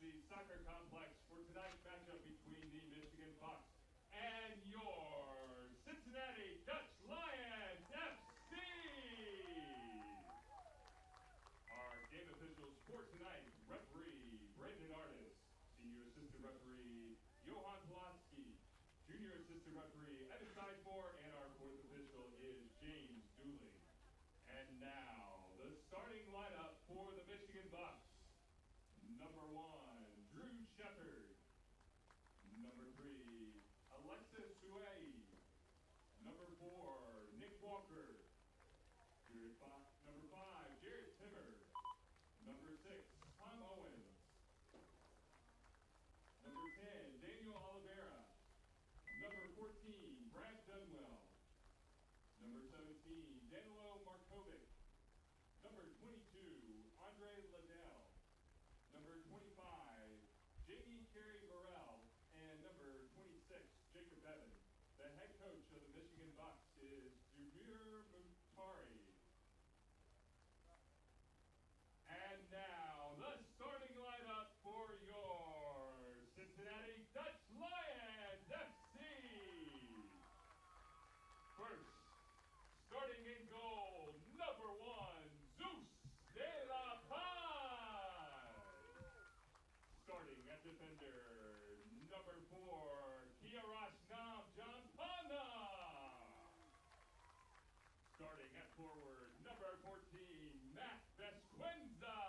FC Soccer Complex for tonight's matchup between the Michigan Bucks and your Cincinnati Dutch Lions FC. Our game officials for tonight, referee Brandon Artis, senior assistant referee Johan Pulaski, junior assistant referee Evan Sizemore, and our fourth official is James Dooley. And now, the starting lineup for the Michigan Bucks. Number 1, Drew Shepard. Number 3, Alexis Suey. Number 4, Nick Walker. Number 5, Jared Timmer. Number 6, Tom Owens. Number 10, Daniel Oliveira. Number 14, Brad Dunwell. Number 17, Danilo Markovic. Number 22, Andre Liddell. Number 25, Jamie Carey Burrell. And number 26, Jacob Evans. The head coach of the Michigan Bucks is Jubir Mutari. And now, the starting lineup for your Cincinnati Dutch Lions FC. First, starting in goal, number 1, Zeus de la Paz. Starting at defender, number 4, Kiarashnam Jampana. Starting at forward, number 14, Matt Vesquenza.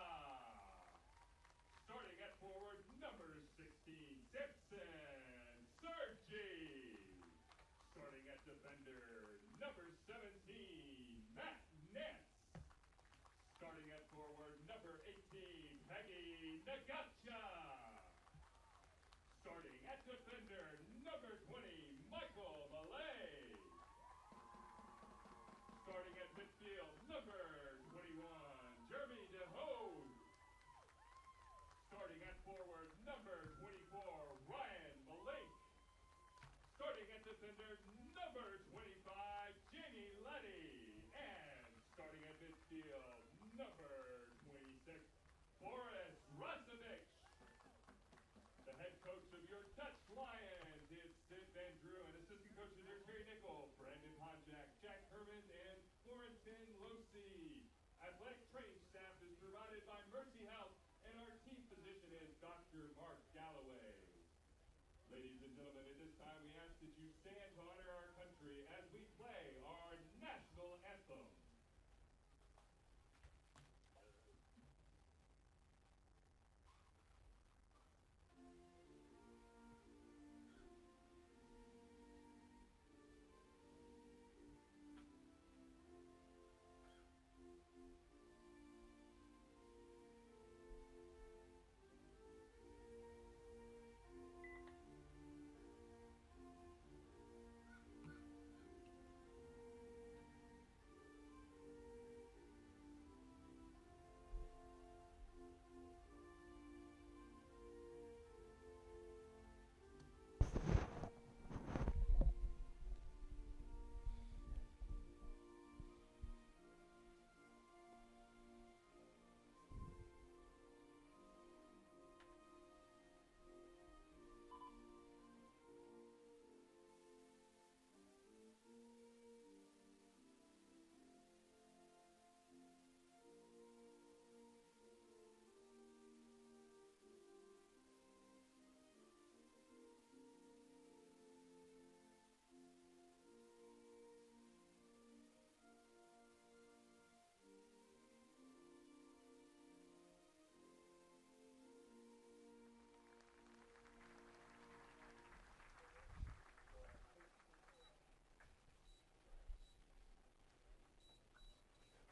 Starting at forward, number 16, Simpson Sergi. Starting at defender, number 17, Matt Nance. Starting at forward, number 18, Peggy Nagacha. Starting at defender, number 20, Michael Malay. Starting at midfield, number 21, Jeremy DeHode. Starting at forward, number 24, Ryan Malink. Starting at defender, number 25, Jamie Letty. And starting at midfield, number 26, Boris Rozovic. The head coach of your Dutch Lions is Sid Van Drew, and assistant coaches are Terry Nickel, Brandon Ponjak, Jack Herman, and Florentin Losi. Athletic training staff is provided by Mercy Health, and our team physician is Dr. Mark Galloway. Ladies and gentlemen, at this time we ask that you stand to honor our country as we play our national anthem.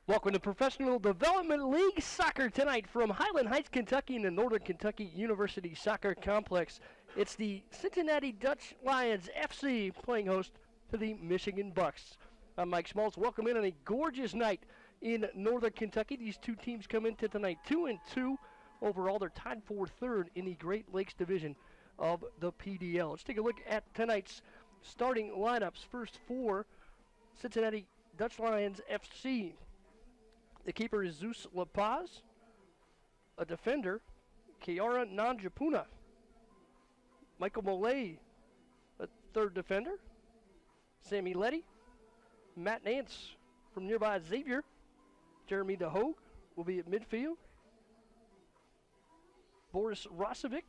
Welcome to Professional Development League Soccer tonight from Highland Heights, Kentucky in the Northern Kentucky University Soccer Complex. It's the Cincinnati Dutch Lions FC playing host to the Michigan Bucks. I'm Mike Smalls. Welcome in on a gorgeous night in Northern Kentucky. These two teams come into tonight 2-2 overall. They're tied for third in the Great Lakes Division of the PDL. Let's take a look at tonight's starting lineups. First for Cincinnati Dutch Lions FC. The keeper is Zeus La Paz. A defender, Kiara Nanjapuna. Michael Molay, a third defender. Sammy Letty. Matt Nance from nearby Xavier. Jeremy DeHogue will be at midfield. Boris Rosovic,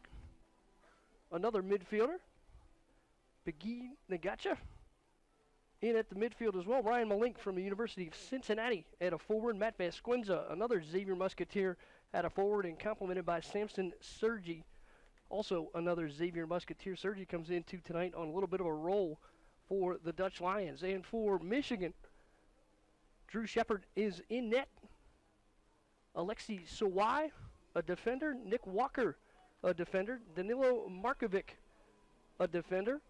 another midfielder. Begi Nagacha in at the midfield as well. Ryan Malink from the University of Cincinnati at a forward. Matt Vasquenza, another Xavier Musketeer, at a forward, and complemented by Samson Sergi, also another Xavier Musketeer. Sergi comes into tonight on a little bit of a roll for the Dutch Lions. And for Michigan, Drew Shepard is in net. Alexei Sawai, a defender. Nick Walker, a defender. Danilo Markovic, a defender.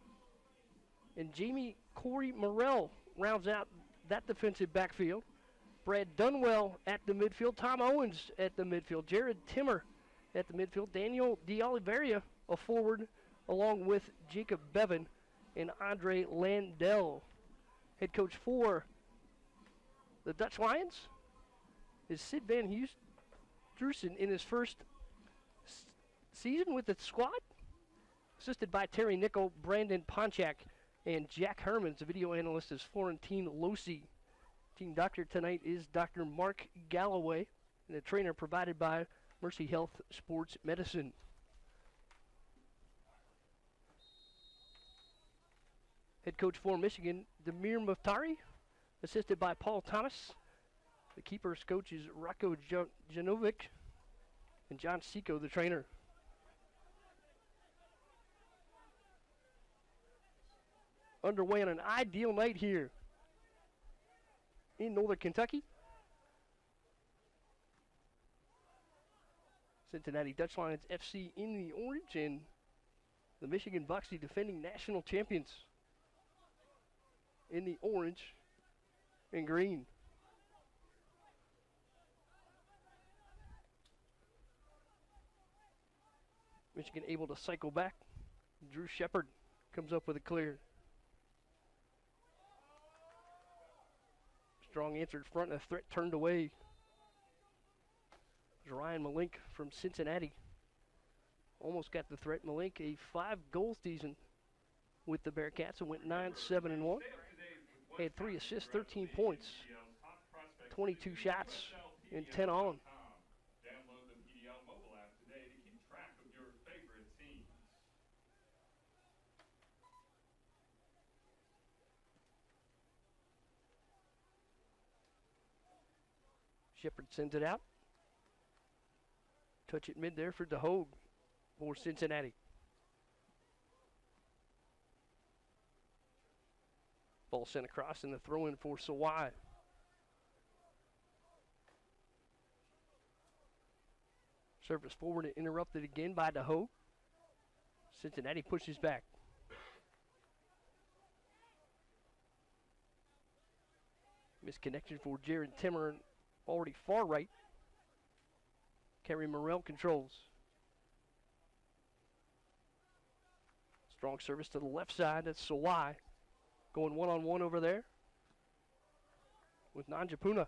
And Jamie Corey Morrell rounds out that defensive backfield. Brad Dunwell at the midfield. Tom Owens at the midfield. Jared Timmer at the midfield. Daniel D'Oliveira, a forward, along with Jacob Bevan and Andre Landell. Head coach for the Dutch Lions is Sid Van Drusen in his first season with the squad, assisted by Terry Nickel, Brandon Ponchak, and Jack Hermans. The video analyst is Florentine Losi. Team doctor tonight is Dr. Mark Galloway, and the trainer provided by Mercy Health Sports Medicine. Head coach for Michigan, Demir Muftari, assisted by Paul Thomas. The keeper's coach is Rocco Janovic, and John Seco, the trainer. Underway on an ideal night here in Northern Kentucky. Cincinnati Dutch Lions FC in the orange, and the Michigan Bucks, the defending national champions, in the orange and green. Michigan able to cycle back. Drew Shepard comes up with a clear. Strong answered front, and a threat turned away. There's Ryan Malink from Cincinnati. Almost got the threat. Malink, a 5-goal season with the Bearcats, and went 9-7-1. Had 3 assists, 13 points, 22 shots, and 10 on. Download the PDL mobile app today to keep track of your favorite teams. Shepard sends it out. Touch it mid there for DeHogue for Cincinnati. Ball sent across, and the throw in for Sawai. Service forward and interrupted again by DeHogue. Cincinnati pushes back. Misconnection for Jared Timmer, already far right. Kerry Morrell controls. Strong service to the left side. That's Sawai going one-on-one over there with Nanjapuna.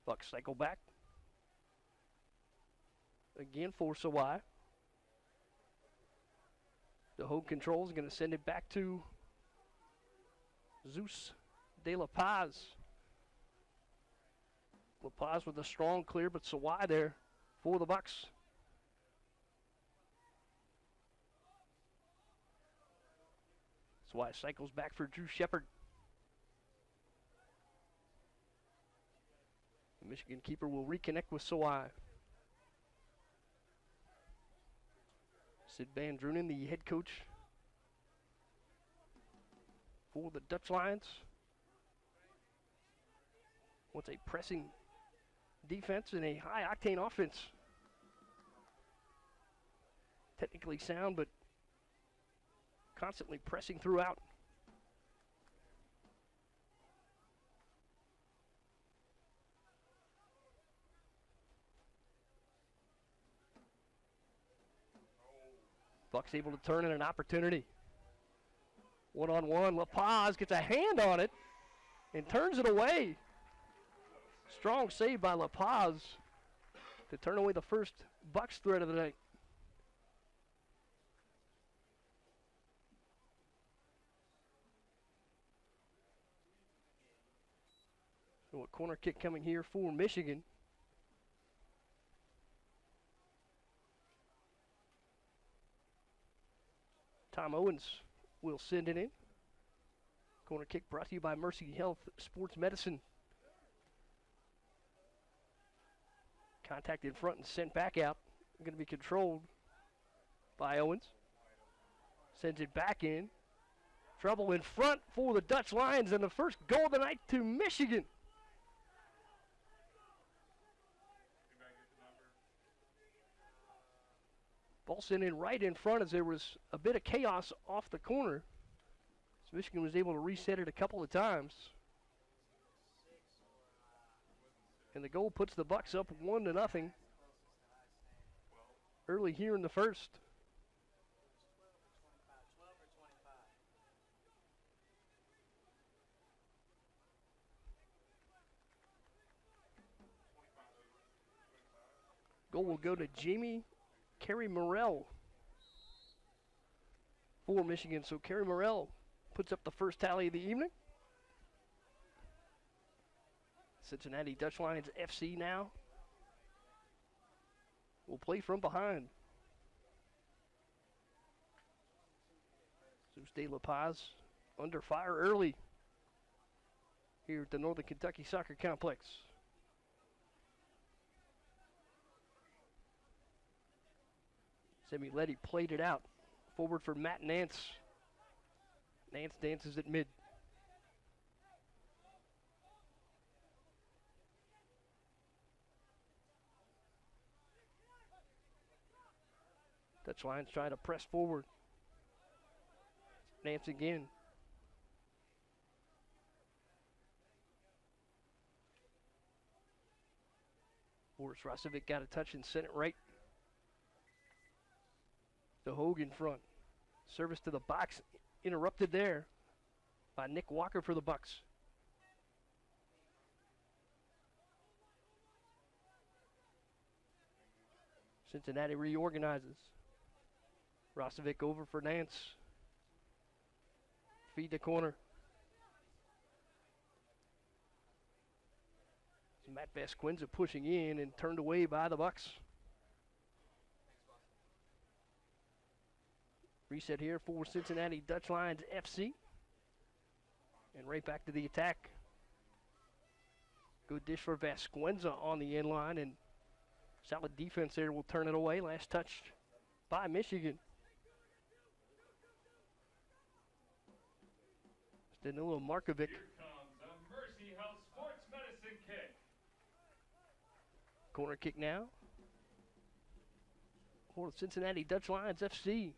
Bucks cycle back. Again for Sawai. DeHogue controls, going to send it back to Zeus De La Paz. La Paz with a strong clear, but Sawai there for the Bucks. Sawai cycles back for Drew Shepard. The Michigan keeper will reconnect with Sawai. Sid Van Drunen, the head coach for the Dutch Lions, wants a pressing defense and a high-octane offense. Technically sound, but constantly pressing throughout. Bucks able to turn in an opportunity. One-on-one, La Paz gets a hand on it, and turns it away. Strong save by La Paz to turn away the first Bucks threat of the night. So a corner kick coming here for Michigan. Tom Owens will send it in. Corner kick brought to you by Mercy Health Sports Medicine. Contact in front and sent back out. Going to be controlled by Owens. Sends it back in. Trouble in front for the Dutch Lions, and the first goal of the night to Michigan. Ball sent in right in front as there was a bit of chaos off the corner. So Michigan was able to reset it a couple of times. And the goal puts the Bucks up 1-0 early here in the first. Goal will go to Jamie Kerry Morrell for Michigan. So Kerry Morrell puts up the first tally of the evening. Cincinnati Dutch Lions FC now will play from behind. Zeus De La Paz under fire early here at the Northern Kentucky Soccer Complex. Semi-Letty played it out. Forward for Matt Nance. Nance dances at mid. Dutch Lions trying to press forward. Nance again. Boris Rosovic got a touch and sent it right to Hogue in front. Service to the box interrupted there by Nick Walker for the Bucks. Cincinnati reorganizes. Rosovic over for Nance. Feed the corner. So Matt Vasquenza pushing in and turned away by the Bucks. Reset here for Cincinnati Dutch Lions FC. And right back to the attack. Good dish for Vasquenza on the end line, and solid defense there will turn it away. Last touch by Michigan. Danilo Markovic. Here comes a Mercy Health Sports Medicine kick. Corner kick now for the Cincinnati Dutch Lions FC.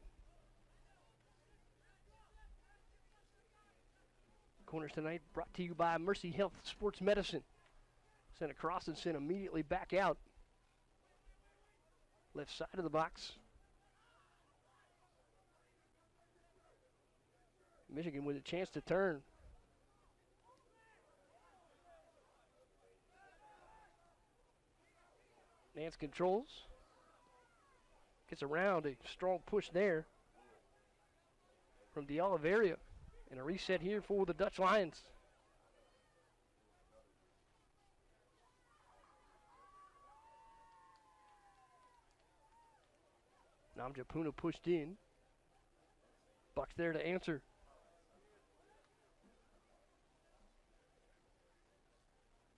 Corners tonight brought to you by Mercy Health Sports Medicine. Sent across and sent immediately back out. Left side of the box. Michigan with a chance to turn. Nance controls. Gets around, a strong push there from De Oliveira. And a reset here for the Dutch Lions. Namjapuna pushed in. Bucks there to answer.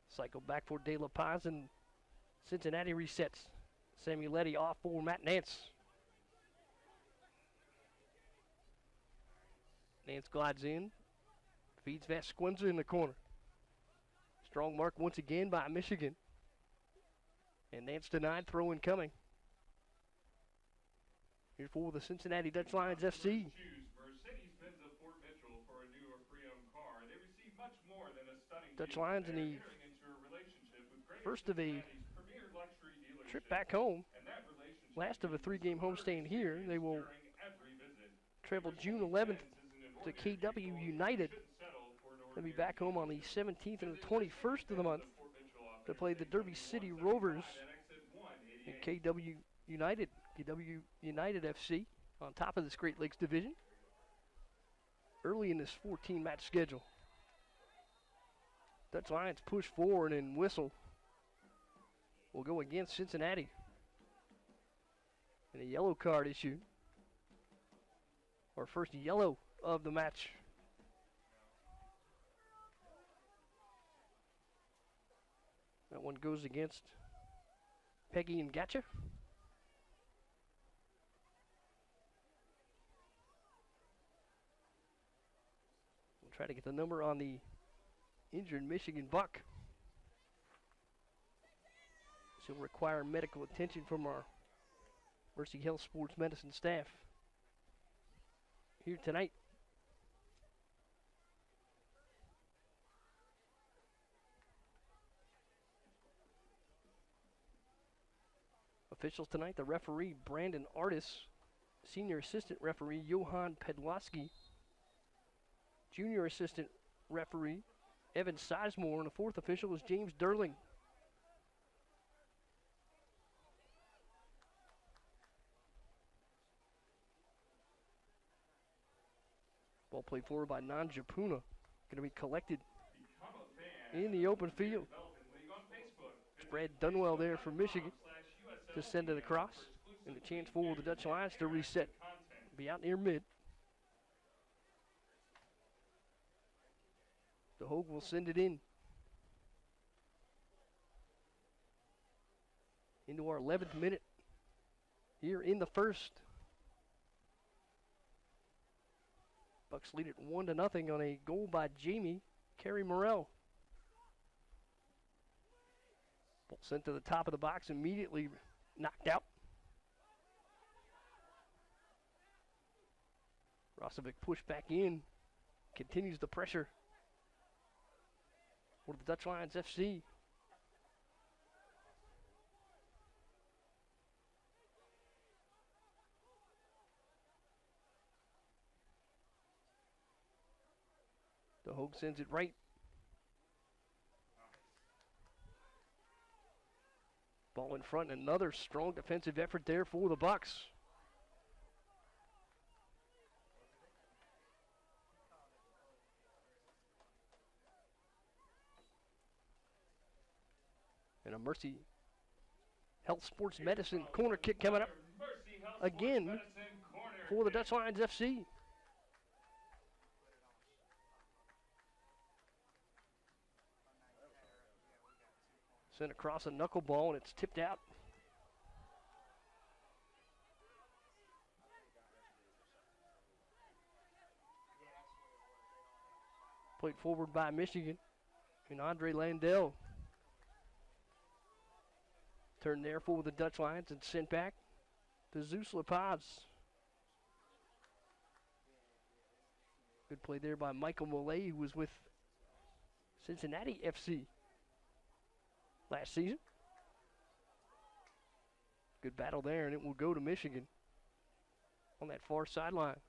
Cycle back for De La Paz, and Cincinnati resets. Samueletti off for Matt Nance. Nance glides in, feeds Vasquenza in the corner. Strong mark once again by Michigan. And Nance denied, throw in coming. Here for the Cincinnati Dutch Lions FC. Dutch Lions in the first of a trip back home. Last of a 3-game homestand here. They will travel June 11th to KW United They'll be back home on the 17th and the 21st of the month to play the Derby City Rovers in KW United FC on top of this Great Lakes Division early in this 14-match schedule. Dutch Lions push forward and whistle will go against Cincinnati. And a yellow card issued. Our first yellow of the match. That one goes against Peggy and Gatcha. We'll try to get the number on the injured Michigan Buck. This will require medical attention from our Mercy Health Sports Medicine staff here tonight. Officials tonight, the referee Brandon Artis, senior assistant referee Johan Pedlowski, junior assistant referee Evan Sizemore, and the fourth official is James Derling. Ball played forward by Nan Japuna. Going to be collected in the open field. It's Brad Dunwell there for Michigan to send it across. And a chance for the Dutch Lions to reset. Be out near mid. The Hogue will send it in. Into our 11th minute here in the first. Bucks lead it 1-0 on a goal by Jamie Carey Morrell. Ball sent to the top of the box, immediately knocked out. Rosovic pushed back in, continues the pressure for the Dutch Lions FC. The Hogue sends it right. Ball in front, another strong defensive effort there for the Bucks. And a Mercy Health Sports Medicine corner kick coming up again for the Dutch Lions FC. Sent across a knuckleball and it's tipped out. Played forward by Michigan and Andre Landell. Turned there for the Dutch Lions and sent back to Zeus La Paz. Good play there by Michael Millay, who was with Cincinnati FC last season. Good battle there, and it will go to Michigan on that far sideline.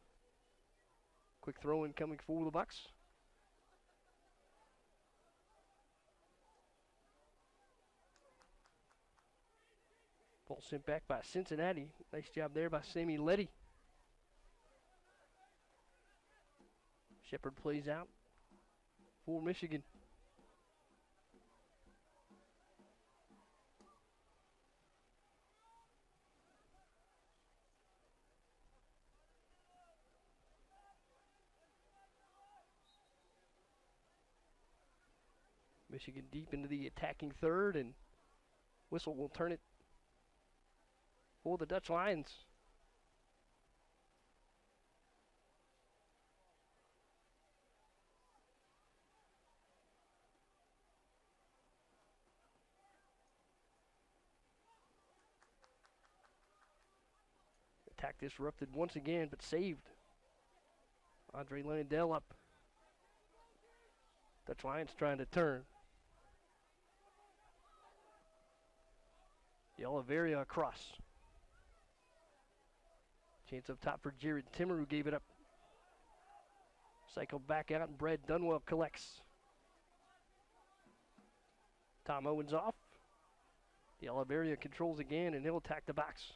Quick throw in coming for the Bucks. Ball sent back by Cincinnati. Nice job there by Sammy Letty. Shepard plays out for Michigan. Michigan deep into the attacking third, and whistle will turn it for the Dutch Lions. Attack disrupted once again, but saved. Andre Landell up. Dutch Lions trying to turn. The Oliveria across. Chance up top for Jared Timmer, who gave it up. Cycled back out, and Brad Dunwell collects. Tom Owens off. The Oliveria controls again, and he'll attack the box.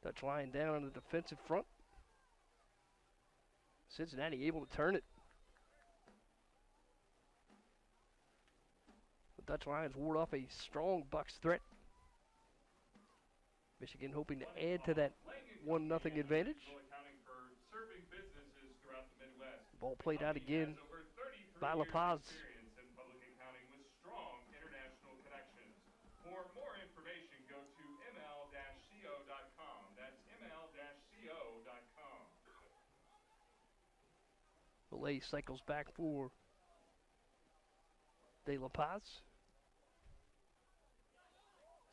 Dutch Lion down on the defensive front. Cincinnati able to turn it. The Dutch Lions ward off a strong Bucks threat. Michigan hoping to add to that 1-0 advantage. Ball played out again by La Paz. For more information, go to ml-co.com. That's ml-co.com. Belay cycles back for De La Paz.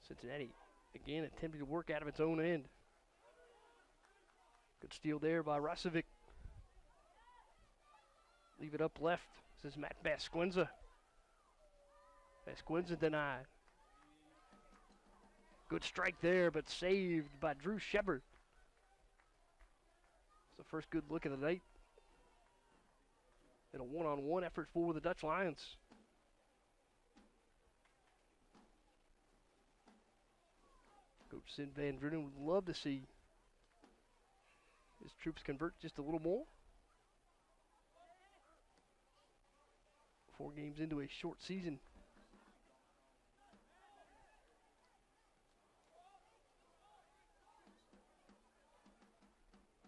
Cincinnati again attempting to work out of its own end. Good steal there by Rasovic. Leave it up left. This is Matt Vasquenza. Vasquenza denied. Good strike there, but saved by Drew Shepard. It's the first good look of the night. And a one-on-one effort for the Dutch Lions. Coach Sin Van Drunen would love to see his troops convert just a little more. 4 games into a short season.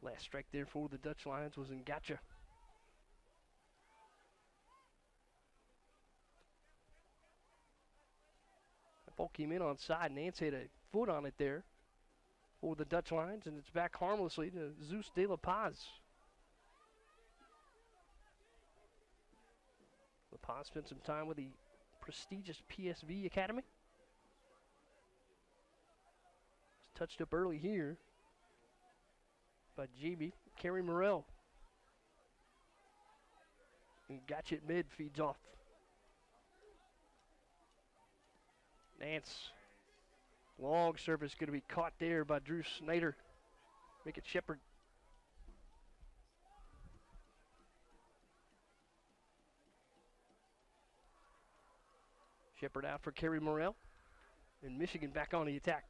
Last strike there for the Dutch Lions was in Gotcha. That ball came in on side. Nance had a foot on it there for the Dutch Lions, and it's back harmlessly to Zeus De La Paz. La Paz spent some time with the prestigious PSV Academy. Was touched up early here by Jamie. Kerry Morrell. And Gotcha at mid, feeds off. Nance. Long service going to be caught there by Drew Snyder. Make it Shepard. Shepard out for Kerry Morrell. And Michigan back on the attack.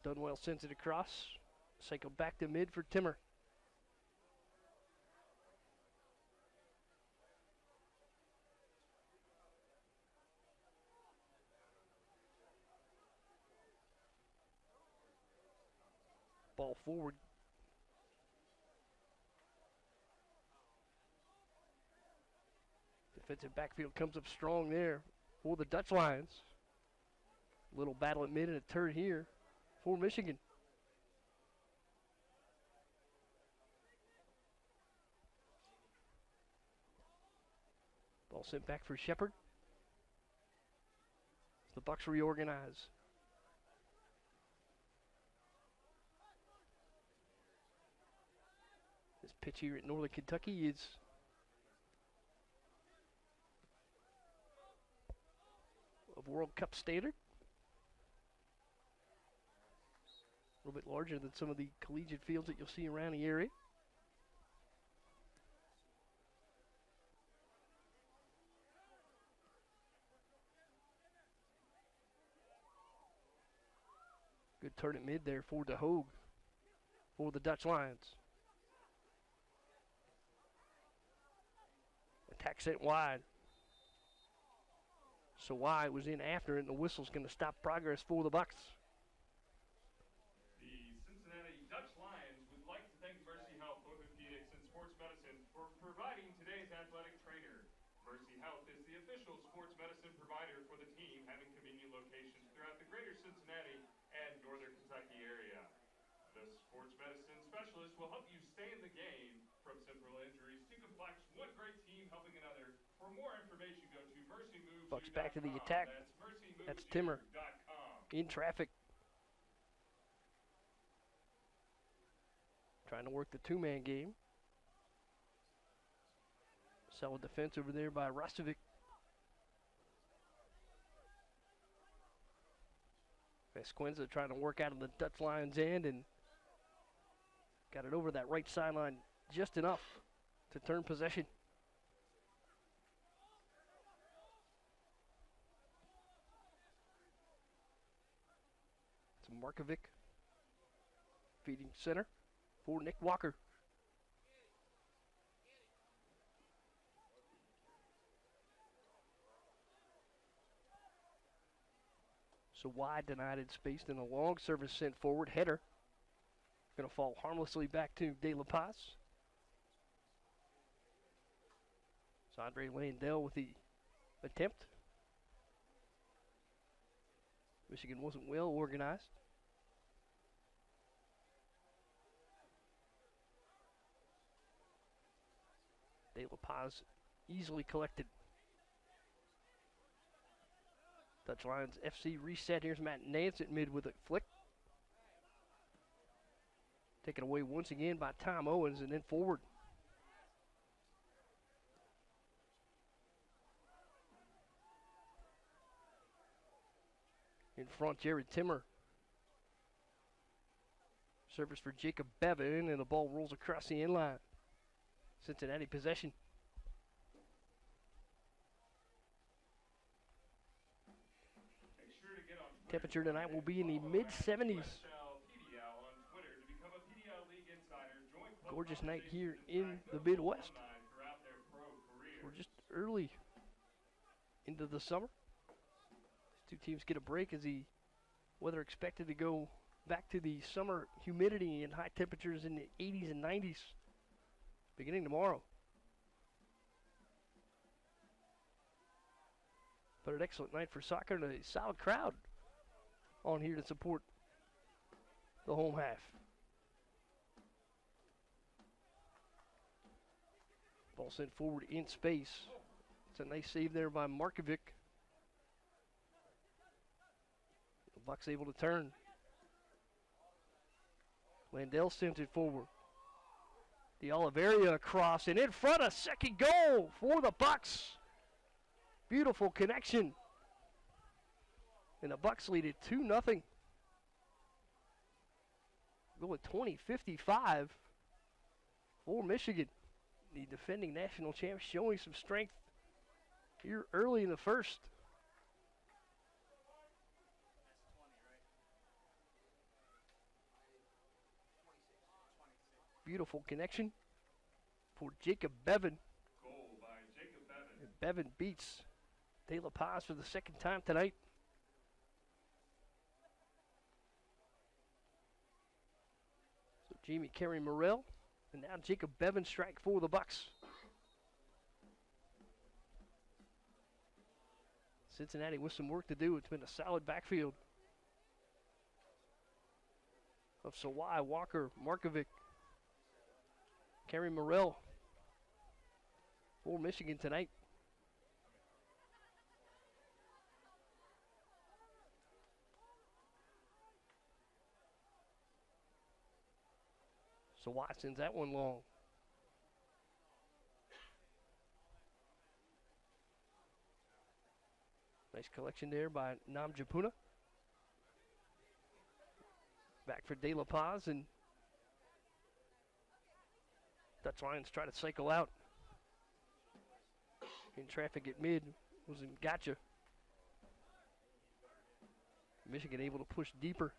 Dunwell sends it across. Cycle back to mid for Timmer. Ball forward. Defensive backfield comes up strong there for the Dutch Lions. Little battle at mid and a turn here for Michigan. Ball sent back for Shepard. The Bucks reorganize. This pitch here at Northern Kentucky is of World Cup standard. A little bit larger than some of the collegiate fields that you'll see around the area. Good turn at mid there for De Hoog for the Dutch Lions. Attack sent wide. So wide was in after it, and the whistle's going to stop progress for the Bucks. The Cincinnati Dutch Lions would like to thank Mercy Health Orthopedics and Sports Medicine for providing today's athletic trainer. Mercy Health is the official sports medicine provider for the team, having convenient locations throughout the greater Cincinnati and northern Kentucky area. The sports medicine specialist will help you stay in the game from simple injuries to complex. One great team helping another. For more information, go to mercymoves.com. Bucks back to the attack. That's Timmer in traffic. Trying to work the two-man game. Solid defense over there by Rasovic. Esquenza trying to work out of the Dutch Lions' end and got it over that right sideline just enough to turn possession. It's Markovic feeding center for Nick Walker. So wide denied in space, then a long service sent forward. Header going to fall harmlessly back to De La Paz. So Andre Landell with the attempt. Michigan wasn't well organized. De La Paz easily collected. Dutch Lions FC reset. Here's Matt Nance at mid with a flick. Taken away once again by Tom Owens and then forward. In front, Jared Timmer. Service for Jacob Bevan, and the ball rolls across the inline. Cincinnati possession. Temperature tonight will be in the mid-70s. Gorgeous night here in the Midwest. We're just early into the summer. These two teams get a break as the weather expected to go back to the summer humidity and high temperatures in the 80s and 90s beginning tomorrow. But an excellent night for soccer and a solid crowd on here to support the home half. Ball sent forward in space. It's a nice save there by Markovic. The Bucks able to turn. Landell sent it forward. The Oliveria cross, and in front, a second goal for the Bucks. Beautiful connection. And the Bucks lead it 2-0. Goal at 20:55 for Michigan. The defending national champs showing some strength here early in the first. Beautiful connection for Jacob Bevan. Goal by Jacob Bevan. And Bevan beats De La Paz for the second time tonight. So Jamie Carey Morrell and now Jacob Bevan strike for the Bucks. Cincinnati with some work to do. It's been a solid backfield of Sawai, Walker, Markovic, Carey Morrell for Michigan tonight. So Watt sends that one long. Nice collection there by Nam Japuna. Back for De La Paz, and Dutch Lions try to cycle out. In traffic at mid was in Gotcha. Michigan able to push deeper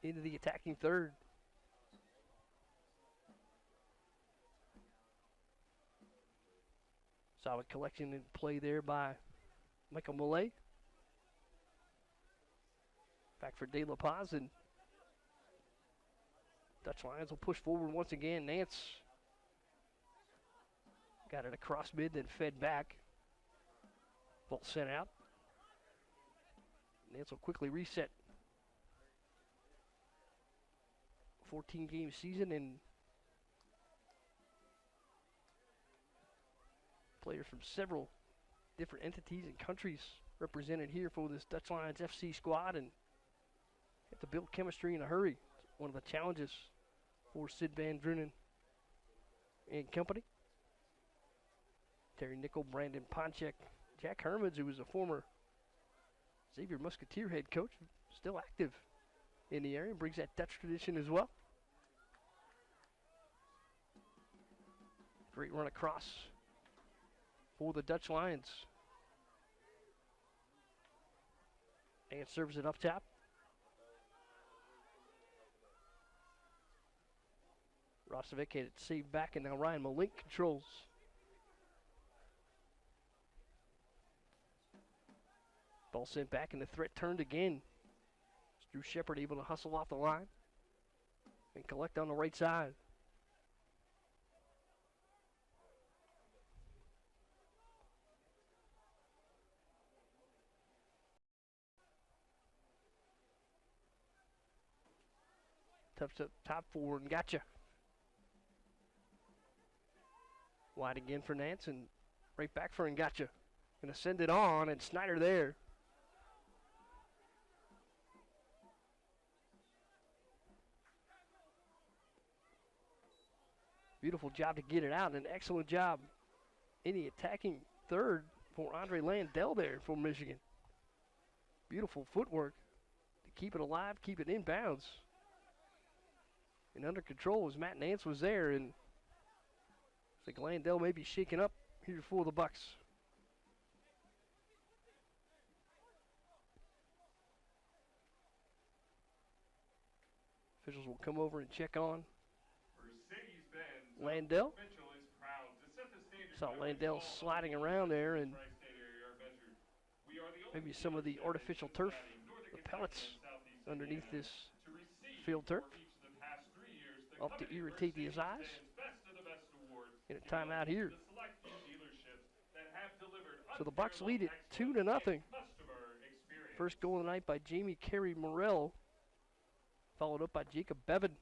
into the attacking third. Solid collection and play there by Michael Millay. Back for De La Paz, and Dutch Lions will push forward once again. Nance got it across mid, then fed back. Ball sent out. Nance will quickly reset. 14-game season, and players from several different entities and countries represented here for this Dutch Lions FC squad, and have to build chemistry in a hurry. It's one of the challenges for Sid Van Drunen and company. Terry Nickel, Brandon Ponchek, Jack Hermans, who was a former Xavier Musketeer head coach, still active in the area. Brings that Dutch tradition as well. Great run across for the Dutch Lions. And serves it up top. Rostovic had it saved back, and now Ryan Malink controls. Ball sent back, and the threat turned again. Drew Shepard able to hustle off the line and collect on the right side. Tough top four, and gotcha. Wide again for Nance, and right back for Ngotcha. Gonna send it on, and Snyder there. Beautiful job to get it out, and an excellent job in the attacking third for Andre Landell there for Michigan. Beautiful footwork to keep it alive, keep it in bounds. And under control as Matt Nance was there, and it's like Landell may be shaken up here for the Bucks. Officials will come over and check on Landell. Saw Landell sliding around there, and maybe some of the artificial turf, the pellets underneath this field turf, up to irritate his eyes. In a timeout here. So the Bucks lead it 2-0. First goal of the night by Jamie Carey Morrell, followed up by Jacob Bevan.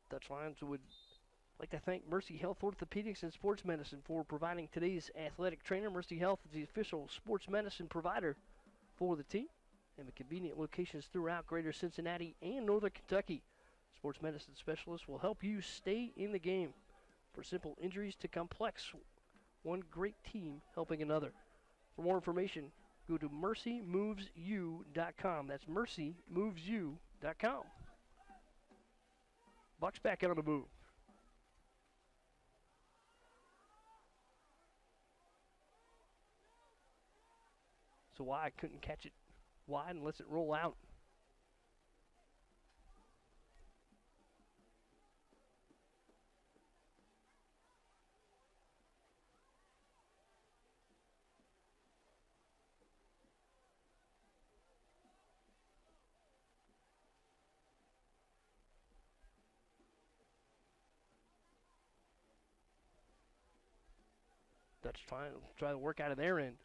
Dutch Lions would like to thank Mercy Health Orthopedics and Sports Medicine for providing today's athletic trainer. Mercy Health is the official sports medicine provider for the team, and with convenient locations throughout Greater Cincinnati and Northern Kentucky. Sports medicine specialists will help you stay in the game. For simple injuries to complex, one great team helping another. For more information, go to mercymovesyou.com. That's mercymovesyou.com. Bucks back out on the move. So why I couldn't catch it wide and lets it roll out. Dutch try to work out of their end.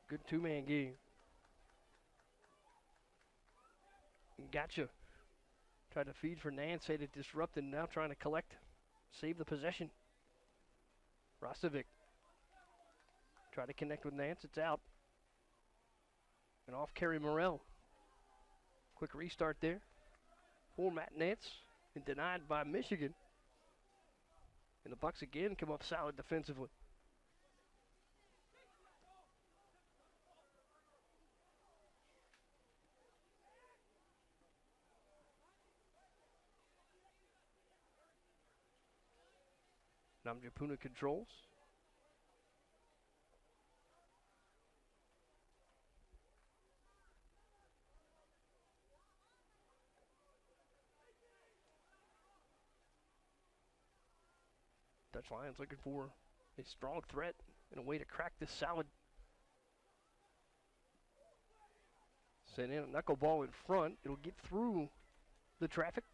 Good two-man game. Gotcha. Tried to feed for Nance, had it disrupted, now trying to collect, save the possession. Rostovic. Try to connect with Nance, it's out. And off Kerry Morrell. Quick restart there for Matt Nance, and denied by Michigan. And the Bucks again come up solid defensively. Namjapuna controls. Dutch Lions looking for a strong threat and a way to crack this solid. Send in a knuckleball in front. It'll get through the traffic.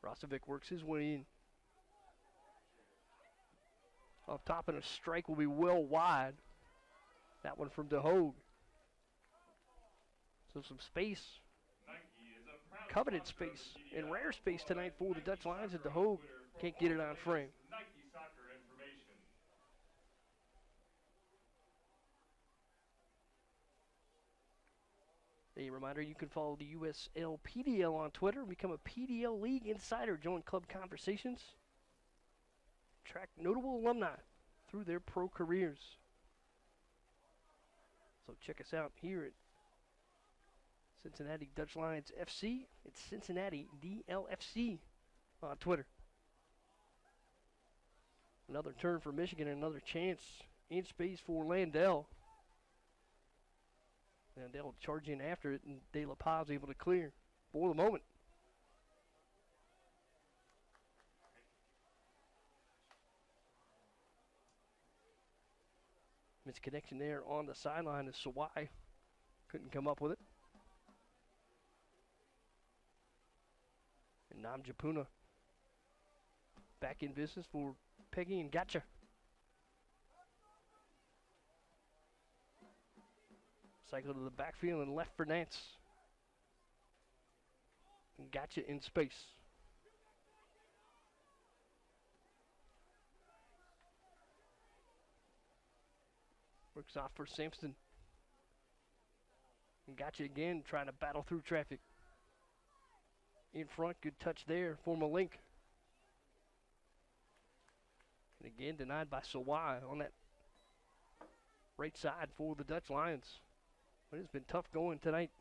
Rostovic works his way in. Off top, and a strike will be well wide. That one from DeHogue. So some space. Coveted space and rare space tonight for the Dutch Lions, and DeHogue can't get it on frame. A reminder, you can follow the USL PDL on Twitter and become a PDL League insider. Join club conversations. Track notable alumni through their pro careers. So check us out here at Cincinnati Dutch Lions FC. It's Cincinnati DLFC on Twitter. Another turn for Michigan, another chance in space for Landell. Landell charging in after it, and De La Paz able to clear for the moment. Misconnection there on the sideline as Sawai couldn't come up with it. And Nam Japuna back in business for Peggy and Gotcha. Cycle to the backfield and left for Nance. And Gotcha in space. Works off for Sampson. And Gotcha again, trying to battle through traffic. In front, good touch there for Malink. And again, denied by Sawai on that right side for the Dutch Lions. But it's been tough going tonight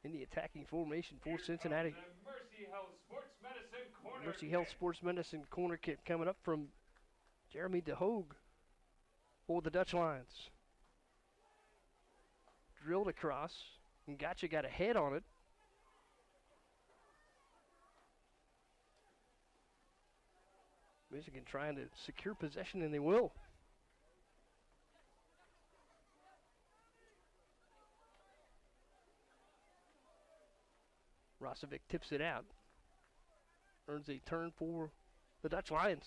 in the attacking formation for Cincinnati. Mercy Health Sports Medicine corner kick coming up from Jeremy DeHogue for the Dutch Lions. Drilled across, and Gotcha got a head on it. Michigan trying to secure possession, and they will. Rosovic tips it out. Earns a turn for the Dutch Lions.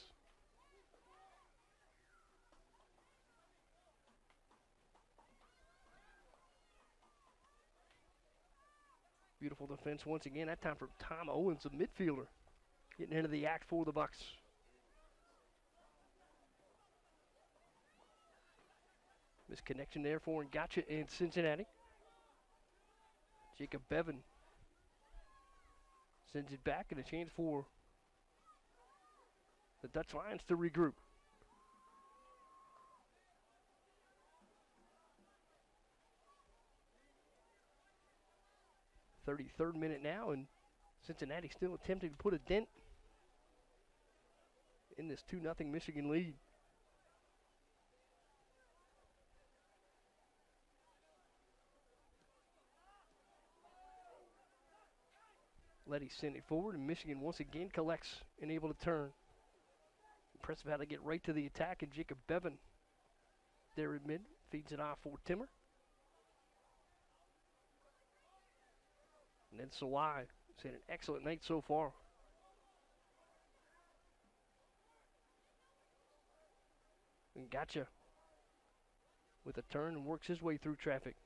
Beautiful defense once again, that time from Tom Owens, a midfielder. Getting into the act for the Bucks. Misconnection there for Gotcha in Cincinnati. Jacob Bevan sends it back, and a chance for the Dutch Lions to regroup. .33rd minute now, and Cincinnati still attempting to put a dent in this 2-0 Michigan lead. Letty sent it forward, and Michigan once again collects and able to turn. Impressive how they get right to the attack, and Jacob Bevan there at mid feeds it off for Timmer. And then Sawai has had an excellent night so far. And Gotcha with a turn and works his way through traffic.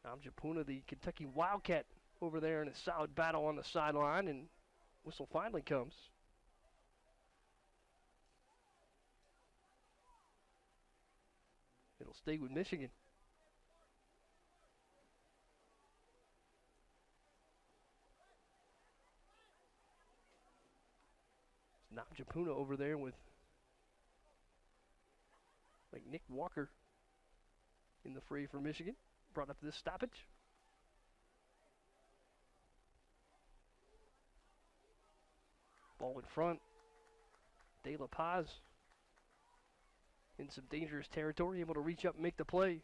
Nam Japuna, the Kentucky Wildcat, over there in a solid battle on the sideline, and whistle finally comes. It'll stay with Michigan. Nam Japuna over there with like Nick Walker in the fray for Michigan. Brought up this stoppage. Ball in front. De La Paz in some dangerous territory, able to reach up and make the play.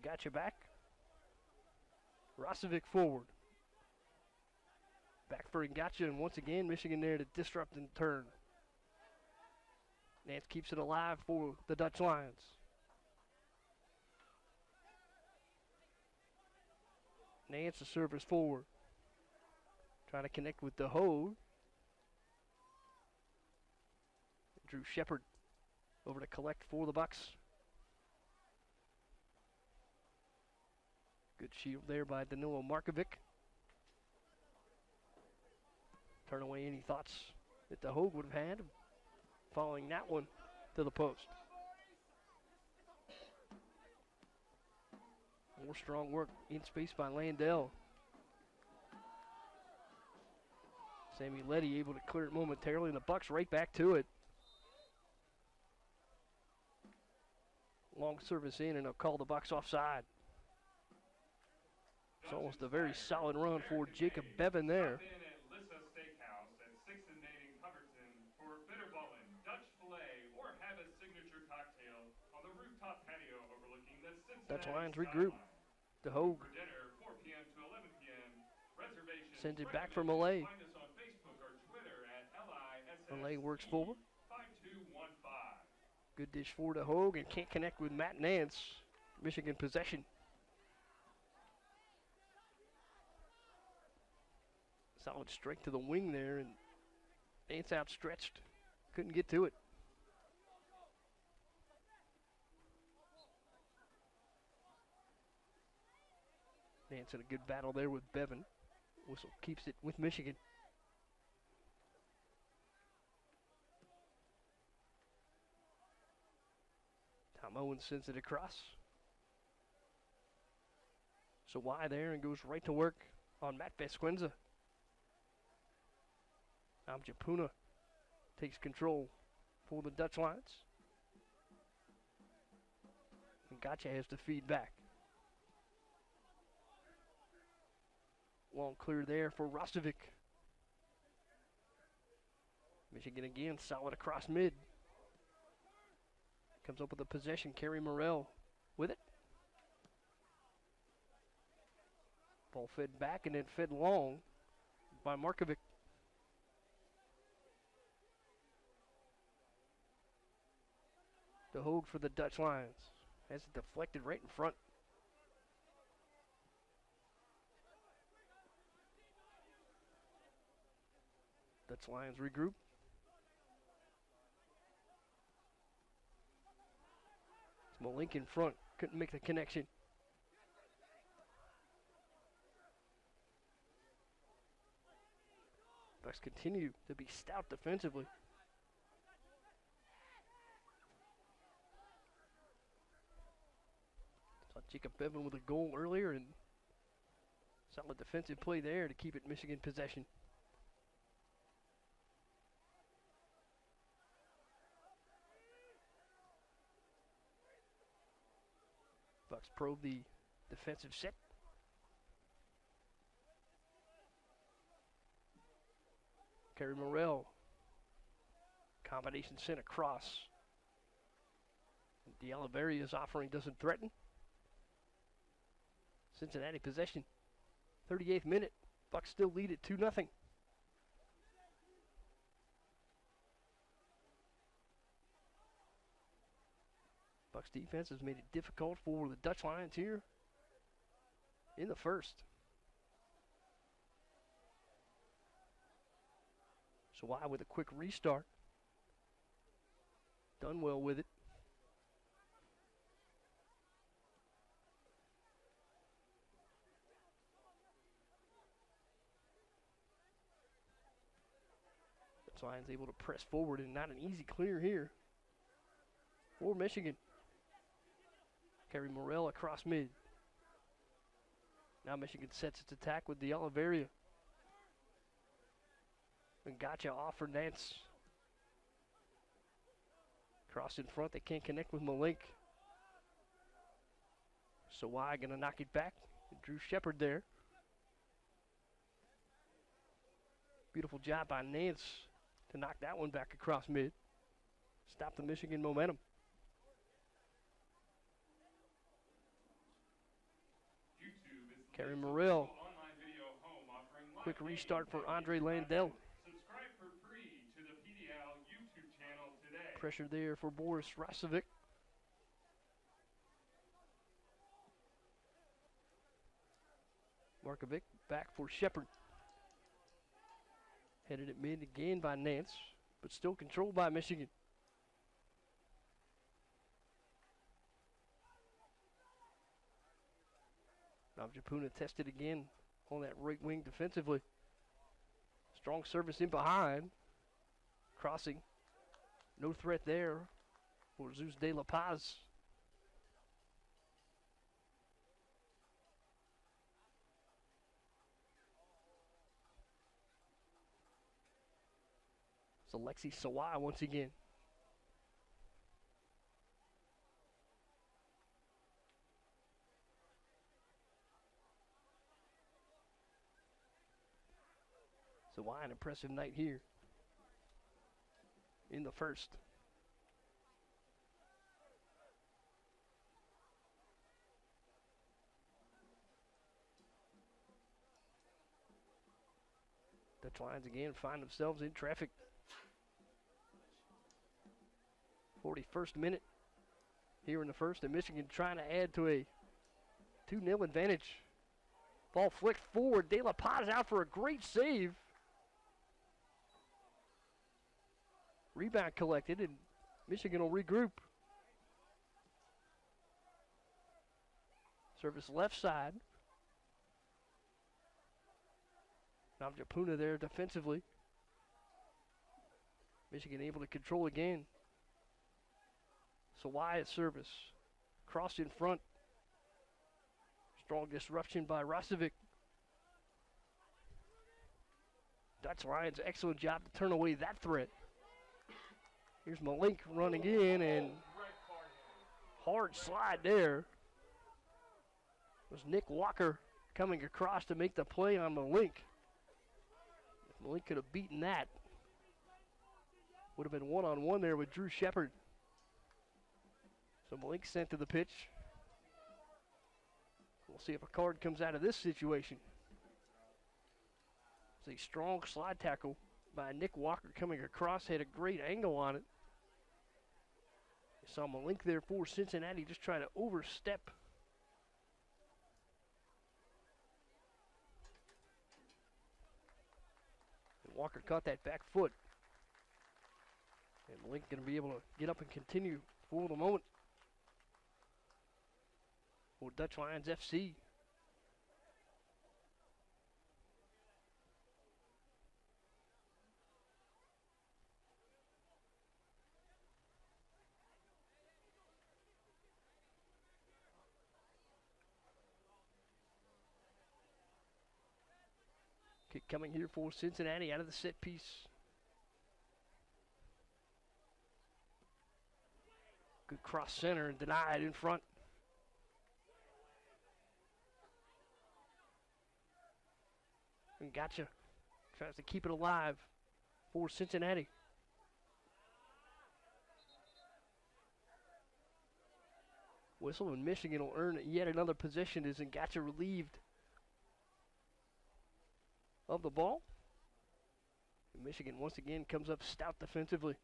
Gotcha back. Rosovic forward. Back for Gotcha, and once again, Michigan there to disrupt and turn. Nance keeps it alive for the Dutch Lions. Nance the service forward. Trying to connect with DeHogue. Drew Shepard over to collect for the Bucks. Good shield there by Danilo Markovic. Turn away any thoughts that DeHogue would have had following that one to the post. More strong work in space by Landell. Sammy Letty able to clear it momentarily, and the Bucks right back to it. Long service in, and they'll call the Bucks offside. It's almost a very solid run for Jacob Bevan there. Dutch Lions regroup. The Hogue sends it back for Malay. Malay works forward. Good dish for the Hogue and can't connect with Matt Nance. Michigan possession. Solid strike to the wing there, and Nance outstretched. Couldn't get to it. Nance in a good battle there with Bevan. Whistle keeps it with Michigan. Tom Owens sends it across. So why there, and goes right to work on Matt Vasquenza. Amjapuna takes control for the Dutch Lions. And Gotcha has to feed back. Long clear there for Rostovic. Michigan again, solid across mid. Comes up with a possession, Kerry Morrell with it. Ball fed back and then fed long by Markovic. The Hogue for the Dutch Lions. Has it deflected right in front. Dutch Lions regroup. It's Malink in front. Couldn't make the connection. Bucks continue to be stout defensively. Saw Jacob Bevan with a goal earlier, and solid defensive play there to keep it Michigan possession. Bucks probe the defensive set. Kerry Morrell. Combination sent across. The Oliveria's offering doesn't threaten. Cincinnati possession. 38th minute. Bucks still lead it 2-0. Bucks defense has made it difficult for the Dutch Lions here in the first. So why with a quick restart? Done well with it. Dutch Lions able to press forward, and not an easy clear here for Michigan. Kerry Morrell across mid. Now Michigan sets its attack with the Oliveria. And Gotcha off for Nance. Cross in front, they can't connect with Malink. So why gonna knock it back? Drew Shepard there. Beautiful job by Nance to knock that one back across mid. Stop the Michigan momentum. Kerry Morrell. Quick restart for Andre Landell. Subscribe for free to the PDL YouTube channel today. Pressure there for Boris Rasovic. Markovic back for Shepard. Headed at mid again by Nance, but still controlled by Michigan. Javapuna tested again on that right wing defensively. Strong service in behind. Crossing. No threat there for Zeus de la Paz. It's Alexi Sawai once again. Sawai, an impressive night here in the first. Dutch Lions again find themselves in traffic. 41st minute here in the first, and Michigan trying to add to a 2-0 advantage. Ball flicked forward. De La Paz out for a great save. Rebound collected, and Michigan will regroup. Service left side. Namjapuna there defensively. Michigan able to control again. Sawai at service. Cross in front. Strong disruption by Rosovic. Dutch Lions, excellent job to turn away that threat. Here's Malink running in, and hard slide there. It was Nick Walker coming across to make the play on Malink. If Malink could have beaten that, would have been one-on-one there with Drew Shepard. So Malink sent to the pitch. We'll see if a card comes out of this situation. It's a strong slide tackle by Nick Walker coming across, had a great angle on it. You saw Malink there for Cincinnati just trying to overstep. And Walker caught that back foot. And Malink going to be able to get up and continue for the moment. For Dutch Lions FC. Kick coming here for Cincinnati out of the set piece. Good cross center and denied in front. And Gotcha tries to keep it alive for Cincinnati. Whistle, and Michigan will earn yet another possession as Ngacha relieved of the ball. And Michigan once again comes up stout defensively.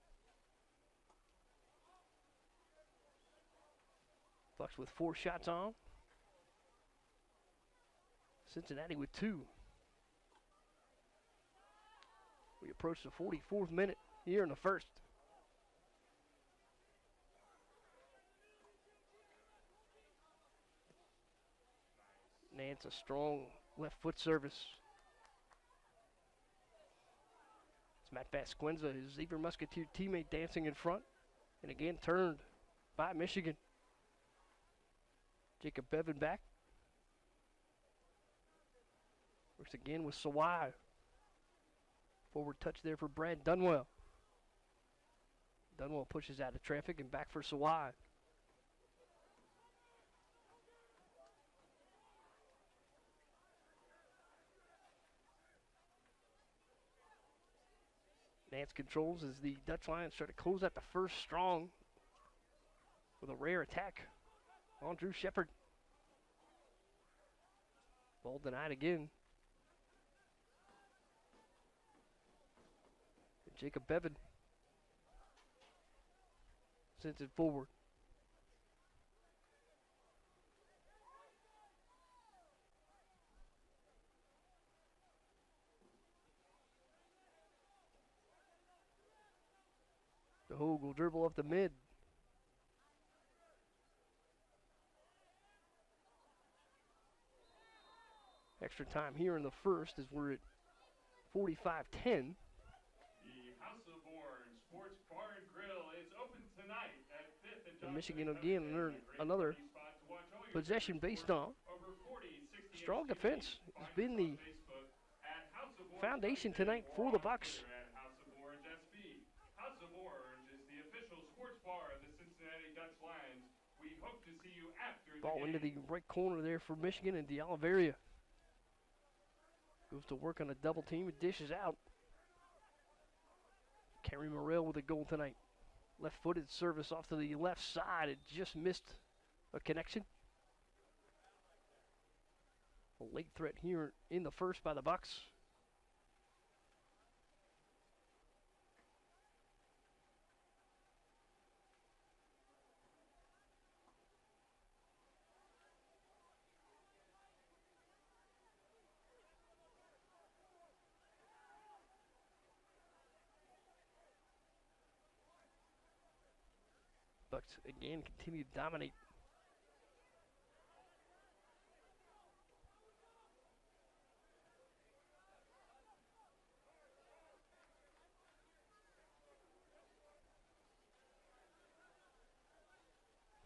Bucks with 4 shots on. Cincinnati with 2. We approach the 44th minute here in the first. Nance, a strong left foot service. It's Matt Vasquenza, his Xavier Musketeer teammate, dancing in front. And again turned by Michigan. Jacob Bevan back. Works again with Sawai. Forward touch there for Brad Dunwell. Dunwell pushes out of traffic and back for Sawai. Nance controls as the Dutch Lions try to close out the first strong with a rare attack on Drew Shepard. Ball denied again. And Jacob Bevan sends it forward. The Hogue will dribble up the mid. Extra time here in the first as we're at 45-10. The House of Orange Sports Bar and Grill is open tonight at this And Michigan again earned another possession based on strong defense. Has been the foundation tonight for the Bucks. House of Orange is the official sports bar of the Cincinnati Dutch Lions. We hope to see you after the Ball game. into the right corner there for Michigan, and D'Oliveira goes to work on a double team and dishes out. Kerry Morrell with a goal tonight. Left-footed service off to the left side. It just missed a connection. A late threat here in the first by the Bucks. Bucks again continue to dominate.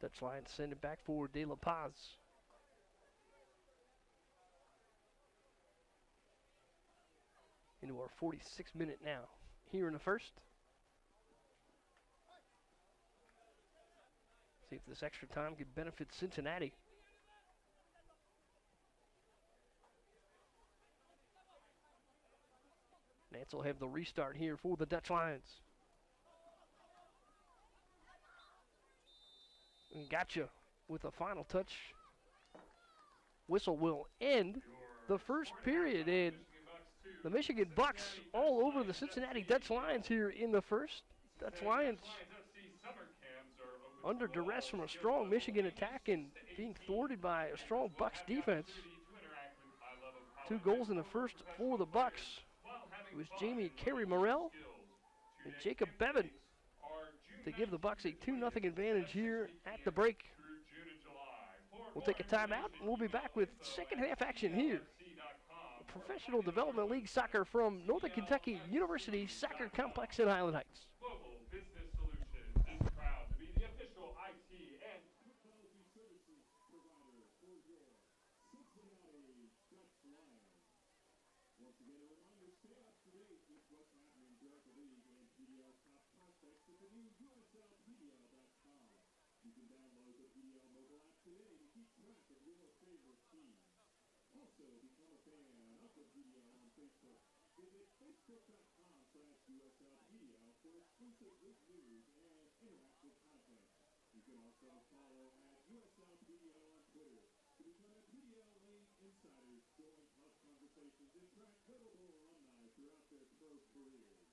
Dutch Lions send it back for De La Paz. Into our 46th minute now. Here in the first. See if this extra time could benefit Cincinnati. Nance will have the restart here for the Dutch Lions. And gotcha with a final touch. Whistle will end the first period, and the Michigan Bucks all over the Cincinnati Dutch Lions here in the first. Dutch Lions under duress from a strong Michigan attack and being thwarted by a strong Bucks defense. 2 goals in the first for the Bucks. It was Jamie Kerry Morrell and Jacob Bevan to give the Bucks a 2-0 advantage here at the break. We'll take a timeout and we'll be back with second half action here. Professional Development League Soccer from Northern Kentucky University Soccer Complex in Highland Heights. Global Business Solutions is proud to be the official IT and technology services provider for your Cincinnati Dutch Lions. Once again, a reminder, stay up to date with what's happening throughout the league and PDL's top prospects at the new USLPDL.com. You can download the PDL mobile app today to keep track of your favorite teams. Also, become a fan of the PDL on Facebook. Visit facebook.com/USLPDL for exclusive league news and interactive content. You can also follow at USLPDL on Twitter to become a PDL League insider, join club conversations, and track notable alumni throughout their pro careers.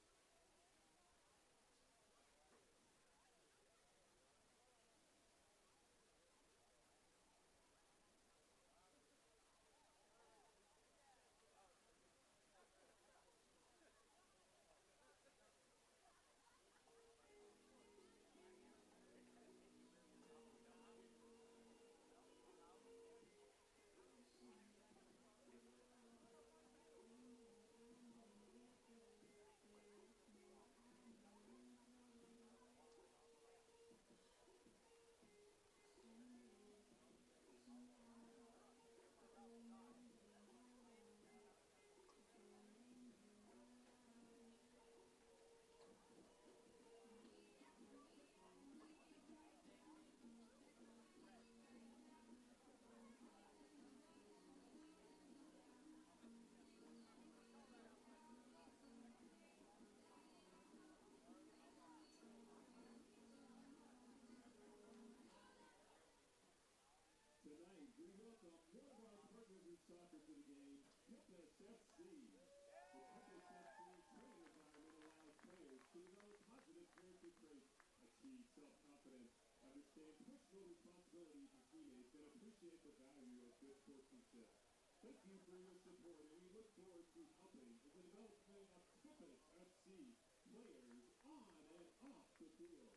Tonight, we welcome one of our partners in soccer to the game, Tempest FC. The Tempest FC training environment allows players to develop positive character traits, achieve self-confidence, understand personal responsibility to teammates, and appreciate the value of good sportsmanship. Thank you for your support, and we look forward to helping in the development of Tempest FC players on and off the field.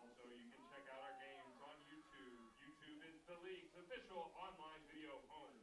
Also, you can check out our games on YouTube. YouTube is the league's official online video home.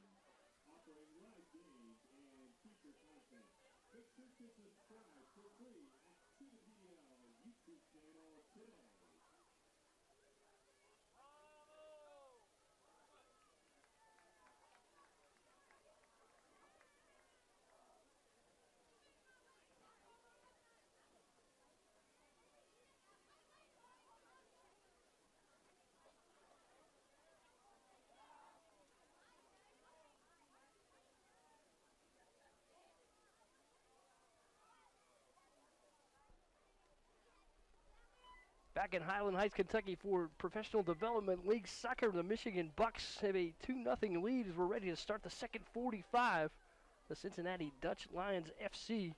Back in Highland Heights, Kentucky for Professional Development League Soccer, the Michigan Bucks have a 2-0 lead as we're ready to start the second 45. The Cincinnati Dutch Lions FC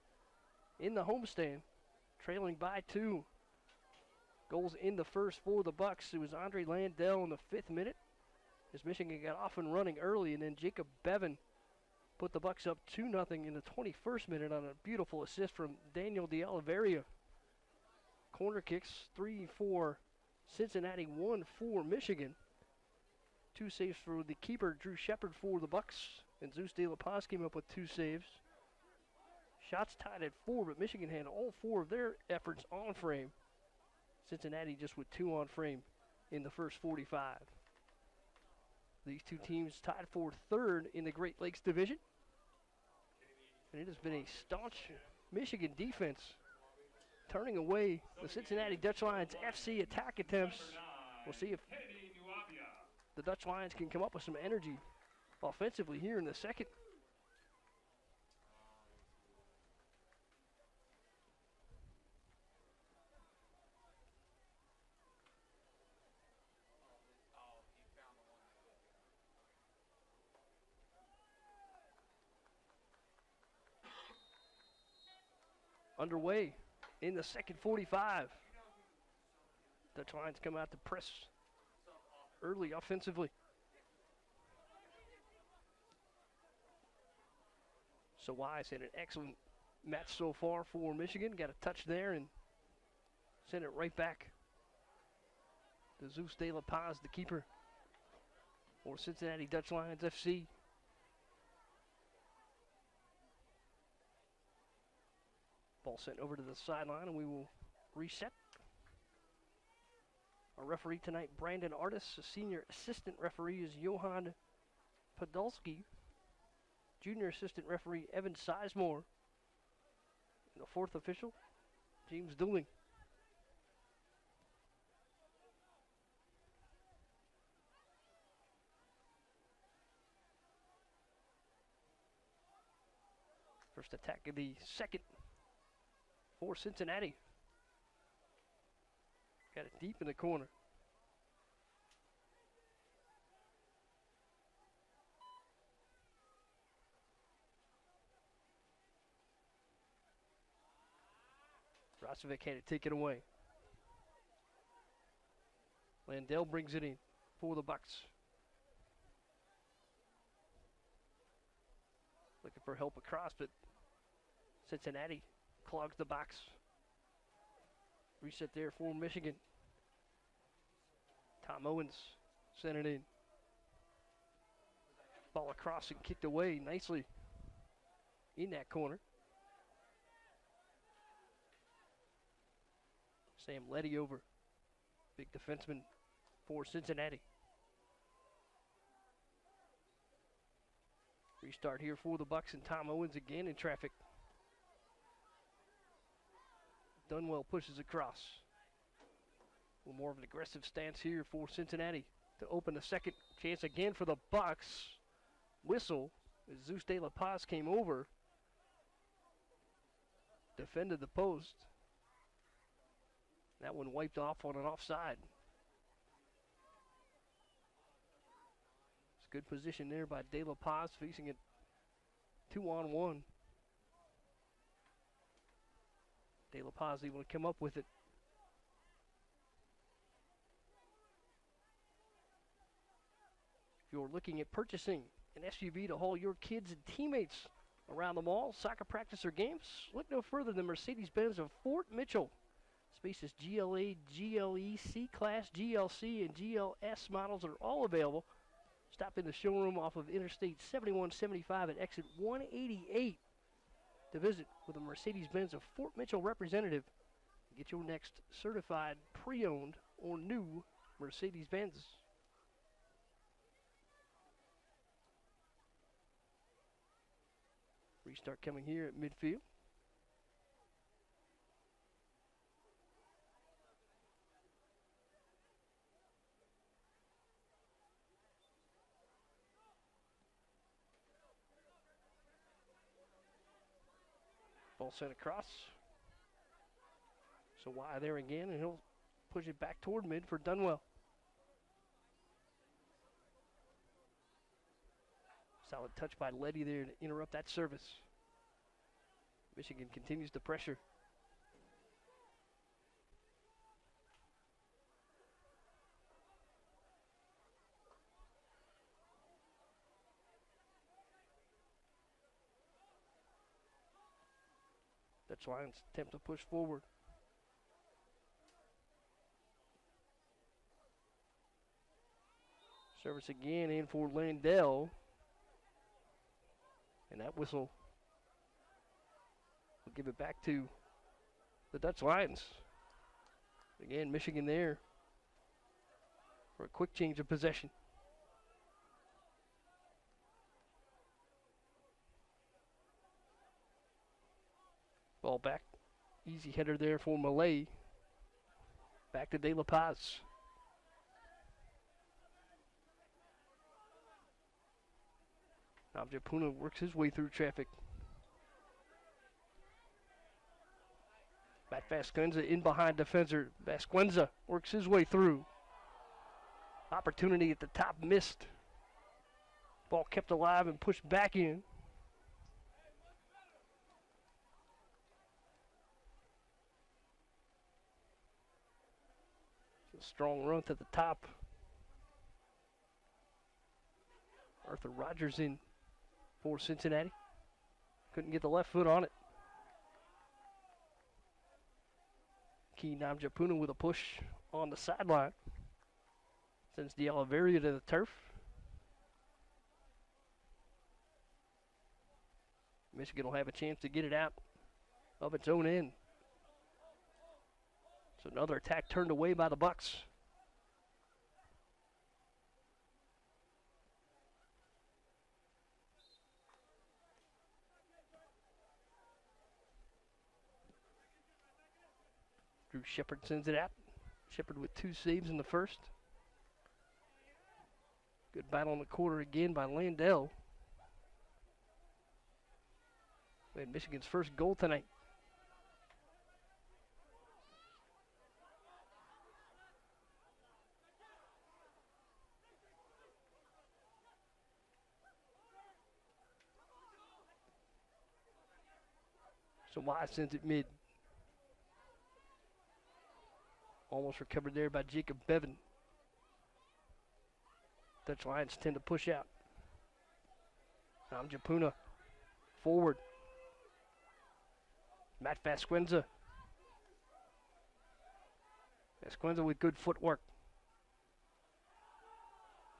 in the homestand, trailing by 2. Goals in the first for the Bucks. It was Andre Landell in the 5th minute as Michigan got off and running early, and then Jacob Bevan put the Bucks up 2-0 in the 21st minute on a beautiful assist from Daniel De Oliveira. Corner kicks, 3 for Cincinnati, 1 for Michigan. 2 saves for the keeper, Drew Shepard, for the Bucks, and Zeus De La Paz came up with 2 saves. Shots tied at 4, but Michigan had all 4 of their efforts on frame. Cincinnati just with 2 on frame in the first 45. These two teams tied for 3rd in the Great Lakes Division. And it has been a staunch Michigan defense turning away the Cincinnati Dutch Lions FC attack attempts. We'll see if the Dutch Lions can come up with some energy offensively here in the second. Underway in the second 45. Dutch Lions come out to press early offensively. So Wise had an excellent match so far for Michigan. Got a touch there and sent it right back to Zeus De La Paz, the keeper for Cincinnati Dutch Lions FC. Ball sent over to the sideline, and we will reset. Our referee tonight, Brandon Artis. The senior assistant referee is Johan Podolski. Junior assistant referee, Evan Sizemore. And the 4th official, James Dooling. First attack of the second for Cincinnati. Got it deep in the corner. Rosovic had it taken away. Landell brings it in for the Bucks. Looking for help across, but Cincinnati clogs the box. Reset there for Michigan. Tom Owens sent it in. Ball across and kicked away nicely in that corner. Sam Letty over. Big defenseman for Cincinnati. Restart here for the Bucks, and Tom Owens again in traffic. Dunwell pushes across. A little more of an aggressive stance here for Cincinnati to open the second. Chance again for the Bucks. Whistle as Zeus De La Paz came over. Defended the post. That one wiped off on an offside. It's good position there by De La Paz, facing it 2-on-1. De La Paz able to come up with it. If you're looking at purchasing an SUV to haul your kids and teammates around the mall, soccer practice, or games? Look no further than Mercedes-Benz of Fort Mitchell. Spacious GLA, GLE, C-Class, GLC, and GLS models are all available. Stop in the showroom off of Interstate 7175 at exit 188 to visit with a Mercedes-Benz of Fort Mitchell representative. Get your next certified, pre-owned, or new Mercedes-Benz. Restart coming here at midfield. Ball sent across. So wide there again, and he'll push it back toward mid for Dunwell. Solid touch by Letty there to interrupt that service. Michigan continues to pressure. Dutch Lions attempt to push forward. Service again in for Landell. And that whistle will give it back to the Dutch Lions. Again, Michigan there for a quick change of possession. Ball back. Easy header there for Malay. Back to De La Paz. Japuna works his way through traffic. Matt Vasquenza in behind defender. Vasquenza works his way through. Opportunity at the top missed. Ball kept alive and pushed back in. A strong run to the top. Arthur Rogers in for Cincinnati. Couldn't get the left foot on it. Key Namjapuna with a push on the sideline. Sends De Oliveira to the turf. Michigan will have a chance to get it out of its own end. So another attack turned away by the Bucks. Drew Shepard sends it out. Shepard with 2 saves in the first. Good battle in the quarter again by Landell. We had Michigan's first goal tonight. So Wise sends it mid. Almost recovered there by Jacob Bevan. Dutch Lions tend to push out. Namjapuna forward. Matt Vasquenza. Vasquenza with good footwork.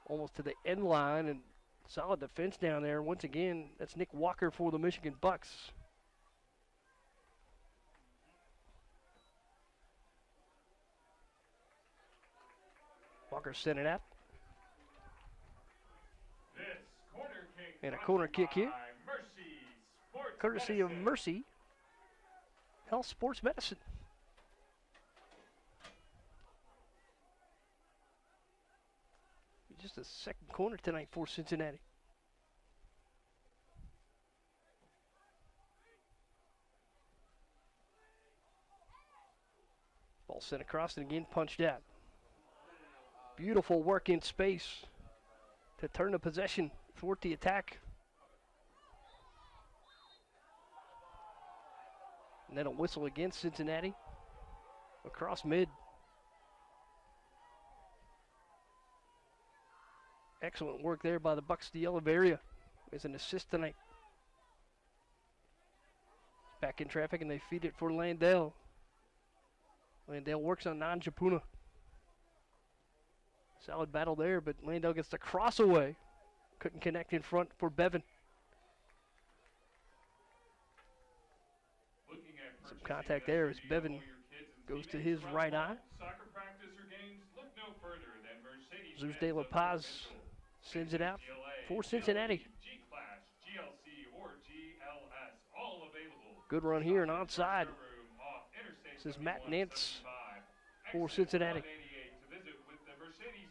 Almost to the end line and solid defense down there. Once again, that's Nick Walker for the Michigan Bucks. Walker sent it out. And a corner kick here. Courtesy of Mercy Health Sports Medicine. Just a second corner tonight for Cincinnati. Ball sent across and again punched out. Beautiful work in space to turn the possession, thwart the attack. And then a whistle against Cincinnati across mid. Excellent work there by the Bucks de Oliveira as an assist tonight. Back in traffic, and they feed it for Landale. Landale works on Nanjapuna. Solid battle there, but Landale gets the cross away. Couldn't connect in front for Bevan. Some contact there as Bevan goes to his right eye. Zeus de La Paz sends it out for Cincinnati. Good run here and onside. This is Matt Nance for Cincinnati.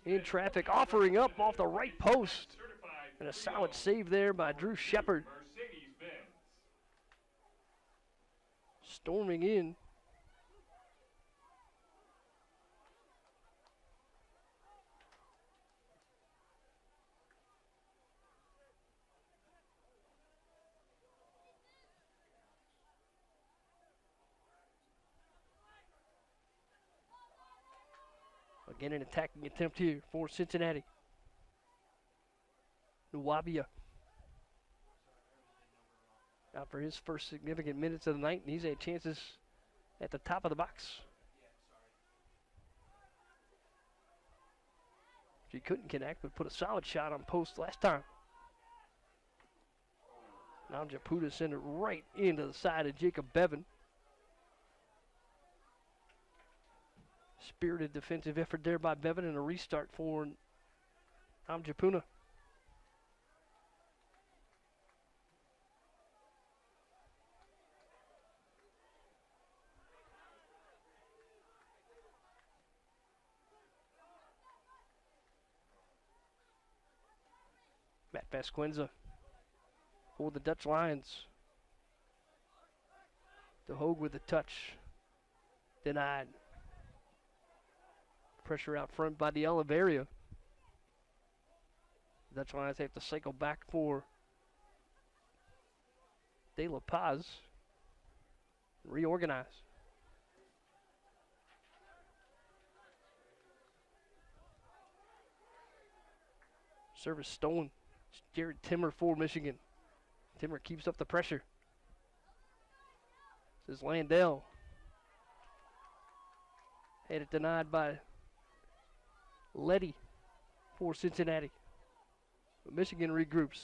In traffic, offering up off the right post. And a solid save there by Drew Shepard. Storming in. Again, an attacking attempt here for Cincinnati. Nwabia out for his first significant minutes of the night, and he's had chances at the top of the box. He couldn't connect, but put a solid shot on post last time. Now Japuta sent it right into the side of Jacob Bevan. Spirited defensive effort there by Bevan, and a restart for Namjapuna. Matt Vasquenza for the Dutch Lions. De Hoog with the touch. Denied. Pressure out front by the Oliveira. Dutch Lions have to cycle back for De La Paz. Reorganize. Service stolen. It's Jared Timmer for Michigan. Timmer keeps up the pressure. This is Landale. Had it denied by Letty for Cincinnati. But Michigan regroups.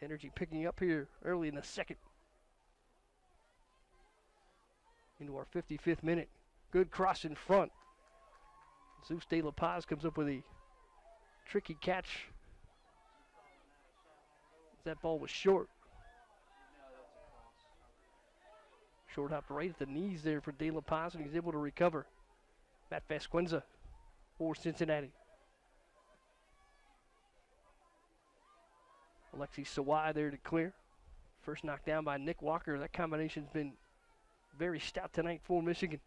Energy picking up here early in the second. Into our 55th minute. Good cross in front. Zeus de La Paz comes up with a tricky catch. That ball was short. Short hop right at the knees there for De La Paz, and he's able to recover. Matt Vasquenza for Cincinnati. Alexi Sawai there to clear. First knocked down by Nick Walker. That combination's been very stout tonight for Michigan.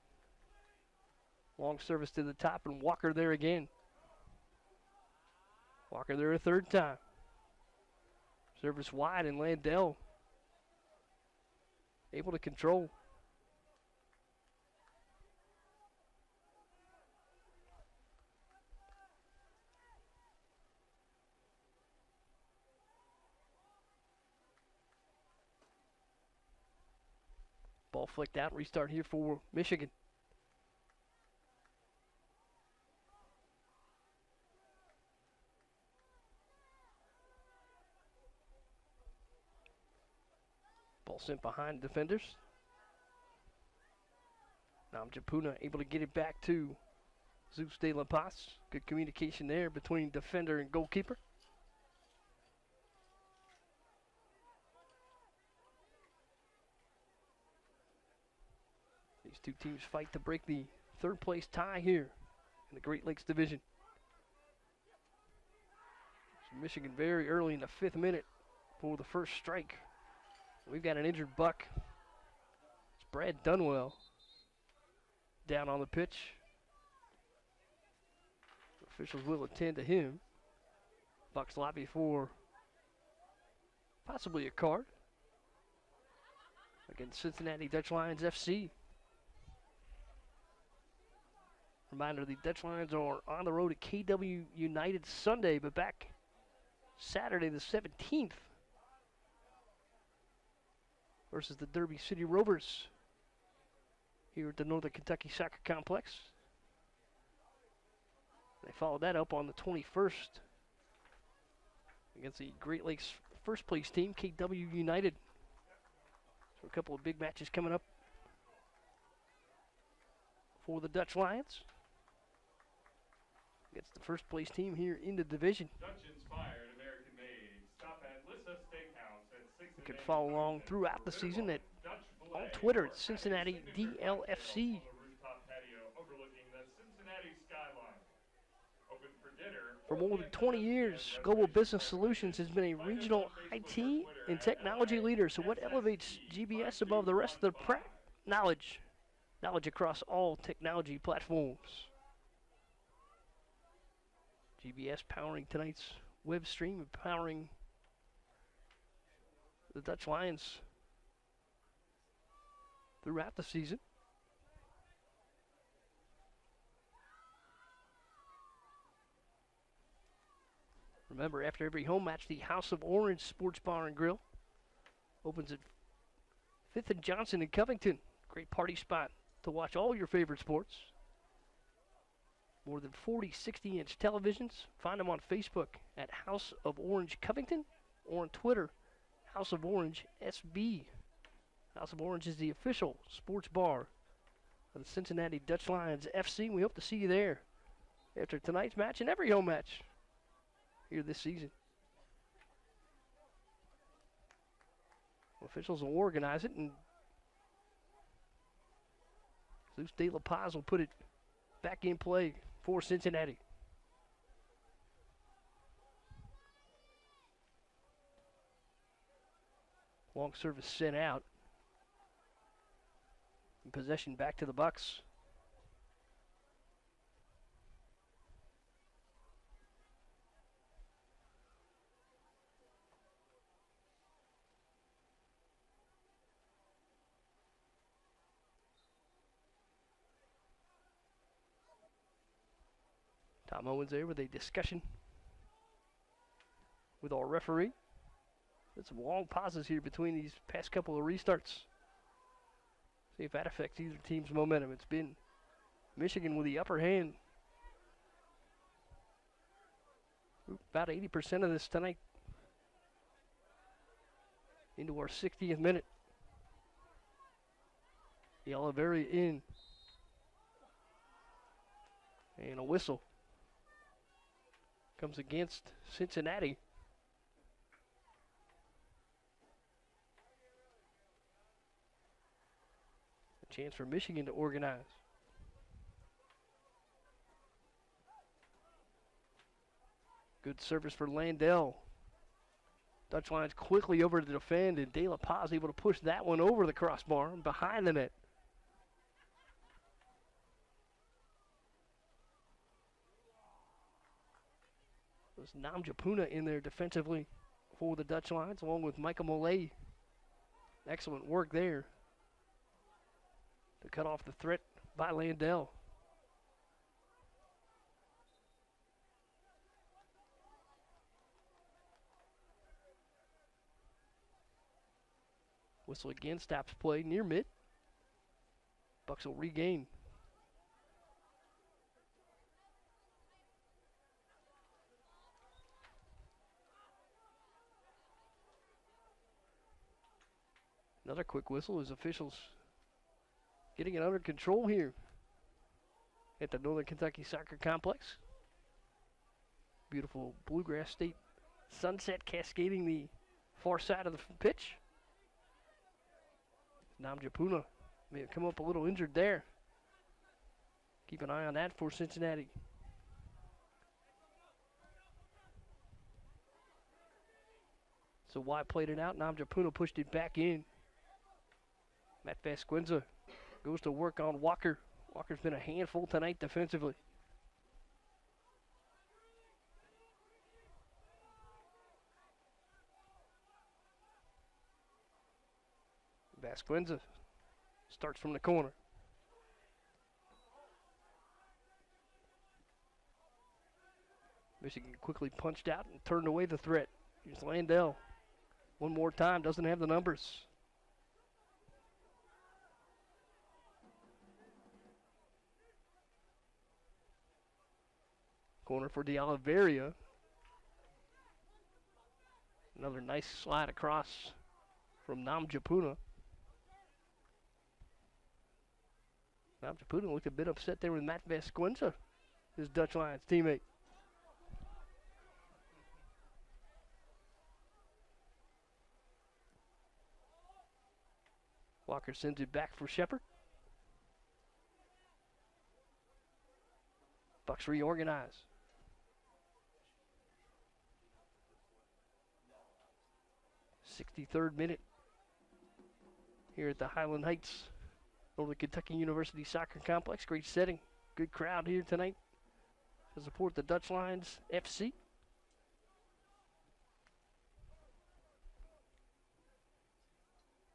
Long service to the top, and Walker there again. Walker there a third time. Service wide, and Landell able to control. Ball flicked out. Restart here for Michigan. Ball sent behind defenders. Namjapuna able to get it back to Zeus de La Paz. Good communication there between defender and goalkeeper. These two teams fight to break the third place tie here in the Great Lakes Division. So Michigan very early in the 5th minute for the first strike. We've got an injured Buck. It's Brad Dunwell down on the pitch. Officials will attend to him. Bucks lobby for possibly a card against Cincinnati Dutch Lions FC. Reminder, the Dutch Lions are on the road at KW United Sunday, but back Saturday the 17th versus the Derby City Rovers here at the Northern Kentucky Soccer Complex. They followed that up on the 21st against the Great Lakes first place team, KW United. So a couple of big matches coming up for the Dutch Lions against the first place team here in the division. Dutch-inspired, American-made. Stop at Lissa Steakhouse at 6. You can follow along throughout the season at on Twitter at Cincinnati DLFC. For more than 20 years, Global Business Solutions has been a regional IT and technology leader. So what elevates GBS above the rest of the knowledge across all technology platforms? GBS powering tonight's web stream and powering the Dutch Lions throughout the season. Remember, after every home match, the House of Orange Sports Bar and Grill opens at 5th and Johnson in Covington. Great party spot to watch all your favorite sports. More than 40 60-inch televisions. Find them on Facebook at House of Orange Covington or on Twitter, House of Orange SB. House of Orange is the official sports bar of the Cincinnati Dutch Lions FC. We hope to see you there after tonight's match and every home match here this season. Officials will organize it, and Zeus De La Paz will put it back in play for Cincinnati. Long service sent out. And possession back to the Bucks. Tom Owens there with a discussion with our referee. There's some long pauses here between these past couple of restarts. See if that affects either team's momentum. It's been Michigan with the upper hand. About 80% of this tonight. Into our 60th minute. The Oliveri in. And a whistle comes against Cincinnati. A chance for Michigan to organize. Good service for Landell. Dutch Lions quickly over to defend, and De La Paz able to push that one over the crossbar and behind the net. There's Namjapuna in there defensively for the Dutch Lions, along with Michael Mollet. Excellent work there to cut off the threat by Landell. Whistle again, stops play near mid. Bucks will regain. Another quick whistle as officials getting it under control here at the Northern Kentucky Soccer Complex. Beautiful Bluegrass State sunset cascading the far side of the pitch. Namjapuna may have come up a little injured there. Keep an eye on that for Cincinnati. So White played it out. Namjapuna pushed it back in. Matt Vasquenza goes to work on Walker. Walker's been a handful tonight defensively. Vasquenza starts from the corner. Michigan quickly punched out and turned away the threat. Here's Landell. One more time, doesn't have the numbers. Corner for De Oliveira. Another nice slide across from Namjapuna. Namjapuna looked a bit upset there with Matt Vasquenza, his Dutch Lions teammate. Walker sends it back for Shepard. Bucks reorganize. .63 minute here at the Highland Heights Northern Kentucky University Soccer Complex. Great setting, good crowd here tonight to support the Dutch Lions FC.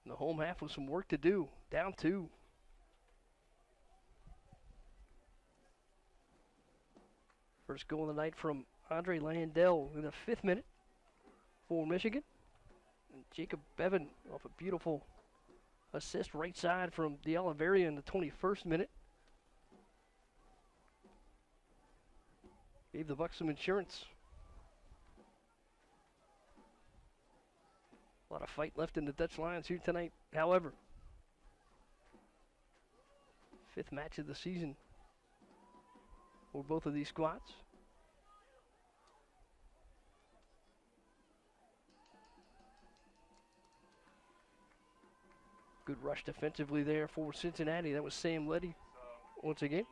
The home half with some work to do. Down 2. First goal of the night from Andre Landell in the 5th minute for Michigan. And Jacob Bevan off a beautiful assist right side from De Oliveira in the 21st minute. Gave the Bucks some insurance. A lot of fight left in the Dutch Lions here tonight, however. 5th match of the season for both of these squads. Good rush defensively there for Cincinnati. That was Sam Leddy once again.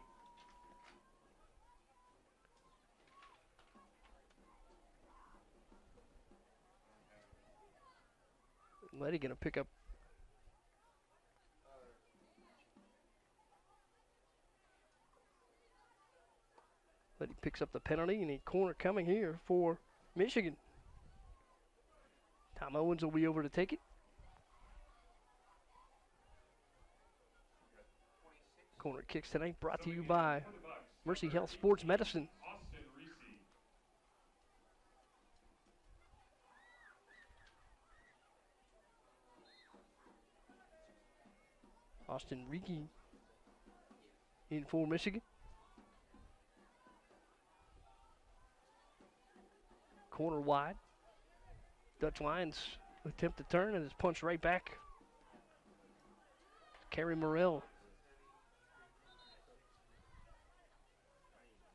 Leddy going to pick up. Leddy picks up the penalty, and a corner coming here for Michigan. Tom Owens will be over to take it. Corner kicks tonight brought to you by Mercy Health Sports Medicine. Austin Reiki in for Michigan. Corner wide. Dutch Lions attempt to turn and is punched right back. Kerry Morrell.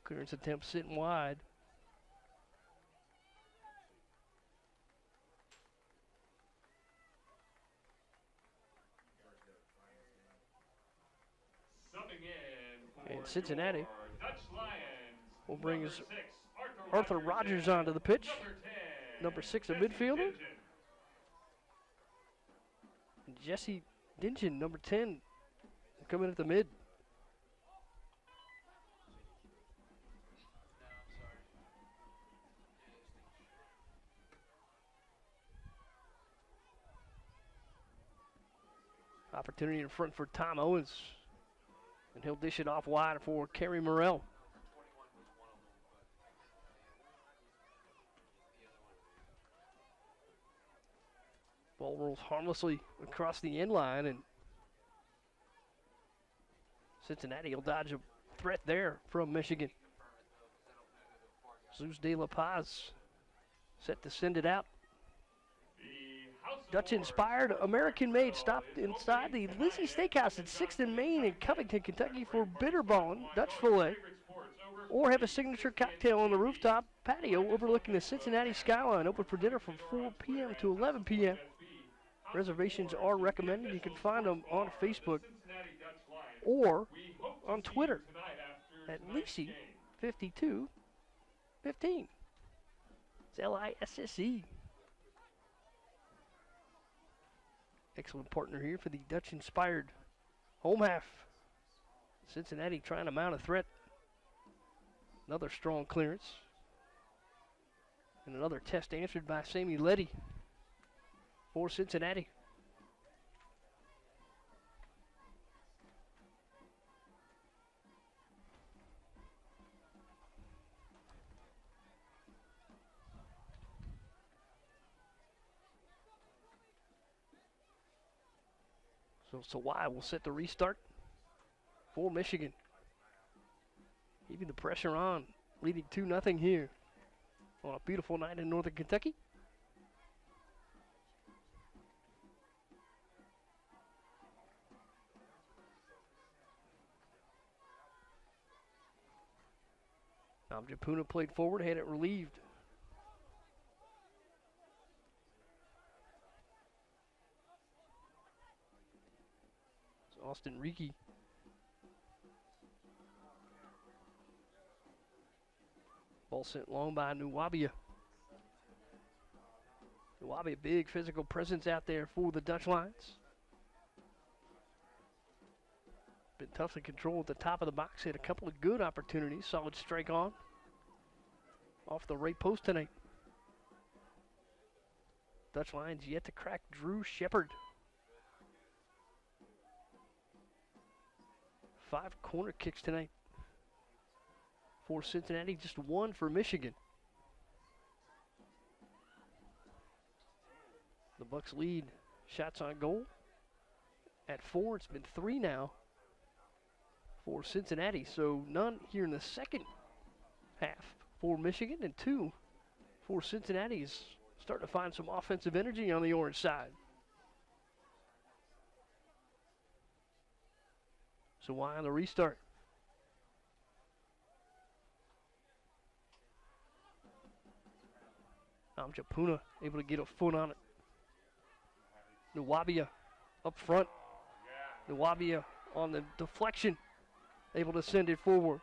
Clearance attempt sitting wide. And Cincinnati will bring his Arthur Rogers onto the pitch. Number 6, a midfielder. And Jesse Dingeon, number 10, coming at the mid. Opportunity in front for Tom Owens. And he'll dish it off wide for Kerry Morrell. Ball rolls harmlessly across the end line, and Cincinnati will dodge a threat there from Michigan. Zeus De La Paz set to send it out. Dutch-inspired, American-made stopped inside the Lizzie Steakhouse at 6th and Main in Covington, Kentucky for bitterballen, Dutch filet, or have a signature cocktail on the rooftop patio overlooking the Cincinnati skyline. Open for dinner from 4 p.m. to 11 p.m. Reservations are recommended. You can find them on Facebook or on Twitter at Lisi5215. It's Lisse. Excellent partner here for the Dutch-inspired home half. Cincinnati trying to mount a threat. Another strong clearance. And another test answered by Sammy Leddy for Cincinnati. So Sawai will set the restart for Michigan. Keeping the pressure on, leading 2-0 here on a beautiful night in Northern Kentucky. Japuna played forward, had it relieved. It's Austin Reiki. Ball sent long by Nuwabia. Nuwabia, big physical presence out there for the Dutch Lions. Been tough to control at the top of the box. Had a couple of good opportunities. Solid strike on. Off the right post tonight. Dutch Lions yet to crack Drew Shepard. 5 corner kicks tonight for Cincinnati, just 1 for Michigan. The Bucks lead shots on goal at 4. It's been 3 now for Cincinnati, so none here in the second half for Michigan, and 2 for Cincinnati. Is starting to find some offensive energy on the orange side. So why on the restart? Japuna able to get a foot on it. Nuwabia up front. Nuwabia on the deflection, able to send it forward.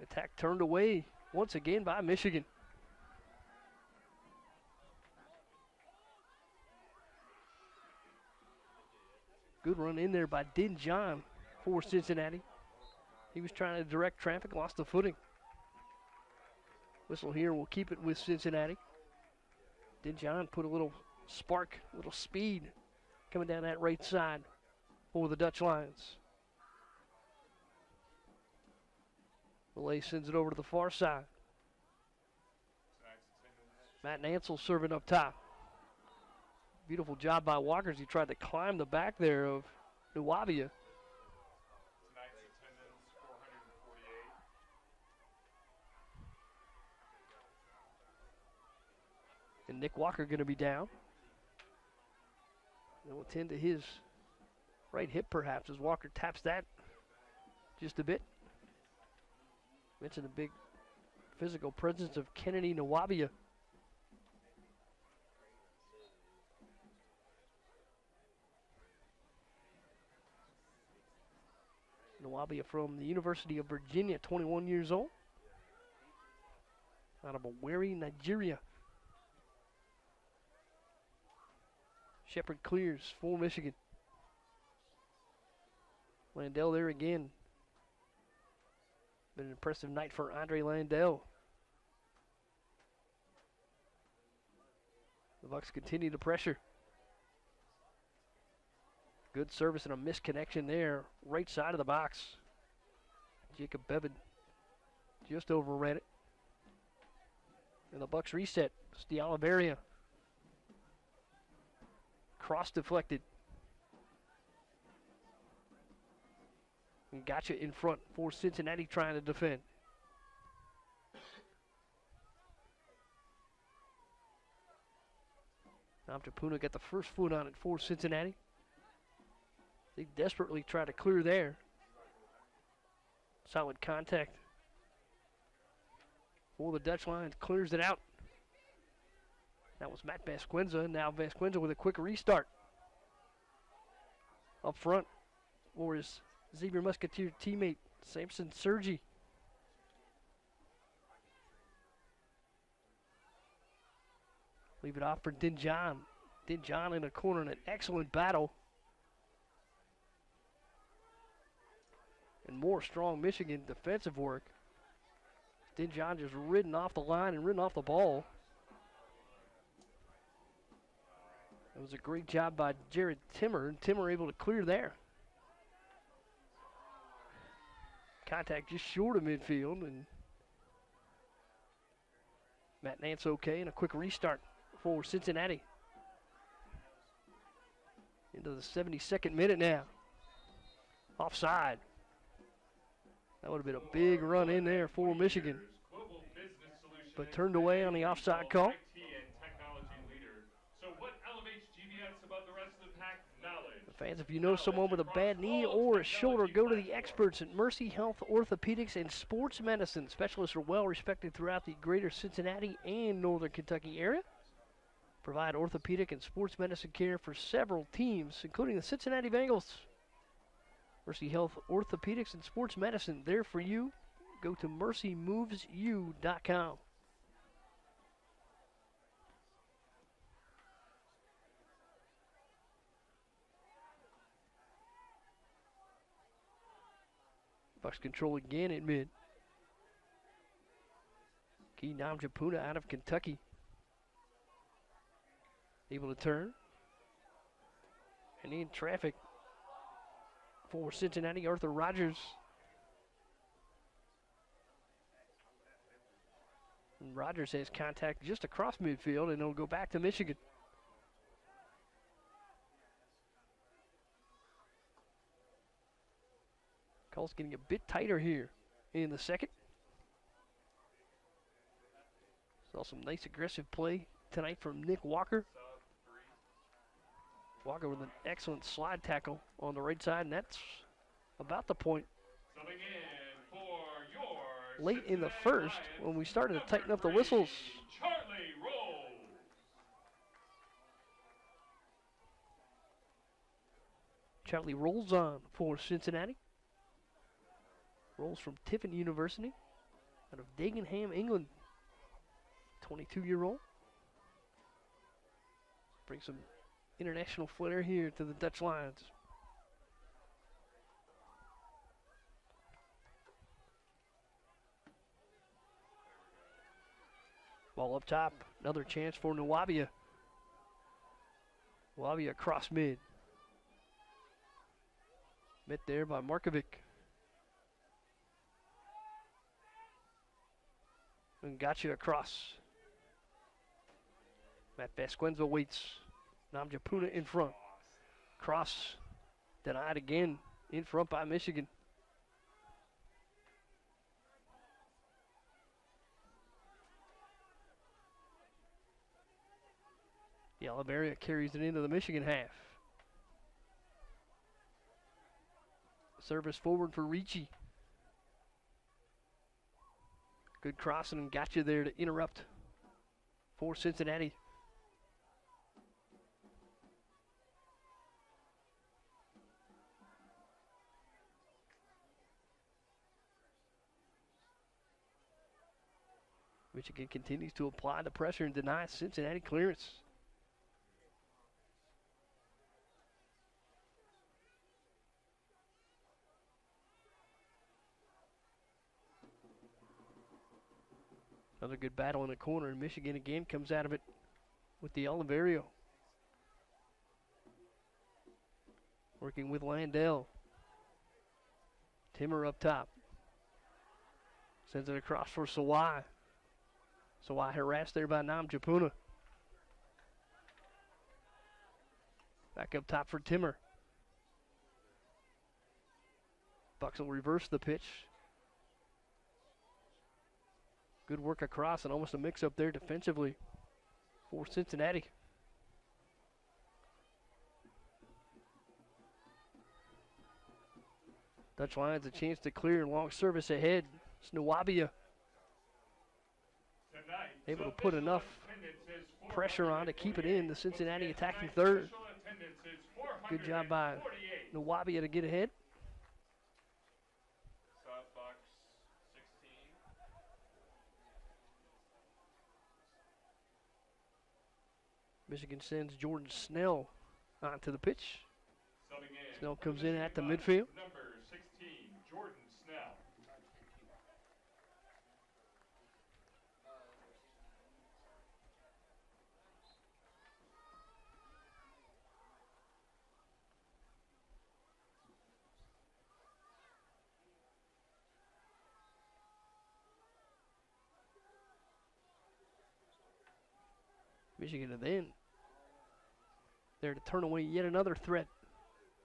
Attack turned away once again by Michigan. Good run in there by Din John for Cincinnati. He was trying to direct traffic, lost the footing. Whistle here will keep it with Cincinnati. Din John put a little spark, a little speed coming down that right side for the Dutch Lions. Malay sends it over to the far side. Matt Nansel serving up top. Beautiful job by Walkers. He tried to climb the back there of Nuwabia. And Nick Walker going to be down. They'll attend to his right hip perhaps as Walker taps that just a bit. Mentioned the big physical presence of Kennedy Nuwabia. Nuwabia from the University of Virginia, 21 years old. Out of Owerri, Nigeria. Shepard clears for Michigan. Landell there again. Been an impressive night for Andre Landell. The Bucks continue to pressure. Good service and a misconnection there. Right side of the box. Jacob Bevan just overran it. And the Bucks reset. Stialaveria. Cross deflected. And gotcha in front for Cincinnati trying to defend. Now Japuna got the first foot on it for Cincinnati. They desperately try to clear there. Solid contact for the Dutch Lions. Clears it out. That was Matt Vasquenza. Now Vasquenza with a quick restart. Up front for his Xavier Musketeer teammate, Samson Sergi. Leave it off for Din John. Din John in a corner in an excellent battle. And more strong Michigan defensive work. Din John just ridden off the line and ridden off the ball. It was a great job by Jared Timmer, and Timmer able to clear there. Contact just short of midfield, and Matt Nance okay, and a quick restart for Cincinnati. Into the 72nd minute now. Offside. That would have been a big run in there for Michigan. But turned away on the offside call. Fans, if you know someone with a bad knee or a shoulder, go to the experts at Mercy Health Orthopedics and Sports Medicine. Specialists are well respected throughout the greater Cincinnati and northern Kentucky area. Provide orthopedic and sports medicine care for several teams, including the Cincinnati Bengals. Mercy Health Orthopedics and Sports Medicine, there for you. Go to mercymovesyou.com. Bucks control again at mid. Key Namjapuna out of Kentucky. Able to turn. And in traffic for Cincinnati, Arthur Rogers. And Rogers has contact just across midfield, and it'll go back to Michigan. Call's getting a bit tighter here in the second. Saw some nice aggressive play tonight from Nick Walker. Walker with an excellent slide tackle on the right side, and that's about the point. Late in the first, when we started to tighten up the whistles. Charlie rolls on for Cincinnati. Rolls from Tiffin University out of Dagenham, England. 22-year-old. Brings some international flair here to the Dutch Lions. Ball up top. Another chance for Nwabia. Nwabia across mid. Met there by Markovic. And got you across. Matt Vasquenza waits. Namjapuna in front. Cross denied again. In front by Michigan. The Oliveria carries it into the Michigan half. Service forward for Ricci. Good crossing and got you there to interrupt for Cincinnati. Michigan continues to apply the pressure and deny Cincinnati clearance. Another good battle in the corner, and Michigan again comes out of it with the Oliverio. Working with Landell. Timmer up top. Sends it across for Sawai. Sawai harassed there by Namjapuna. Back up top for Timmer. Bucks will reverse the pitch. Good work across and almost a mix-up there defensively for Cincinnati. Dutch Lions a chance to clear and long service ahead. Nwabia able to put enough pressure on to keep it in. The Cincinnati attacking third. Good job by Nwabia to get ahead. Michigan sends Jordan Snell onto the pitch. Snell comes in at the midfield. Number 16, Jordan Snell. Michigan then there to turn away yet another threat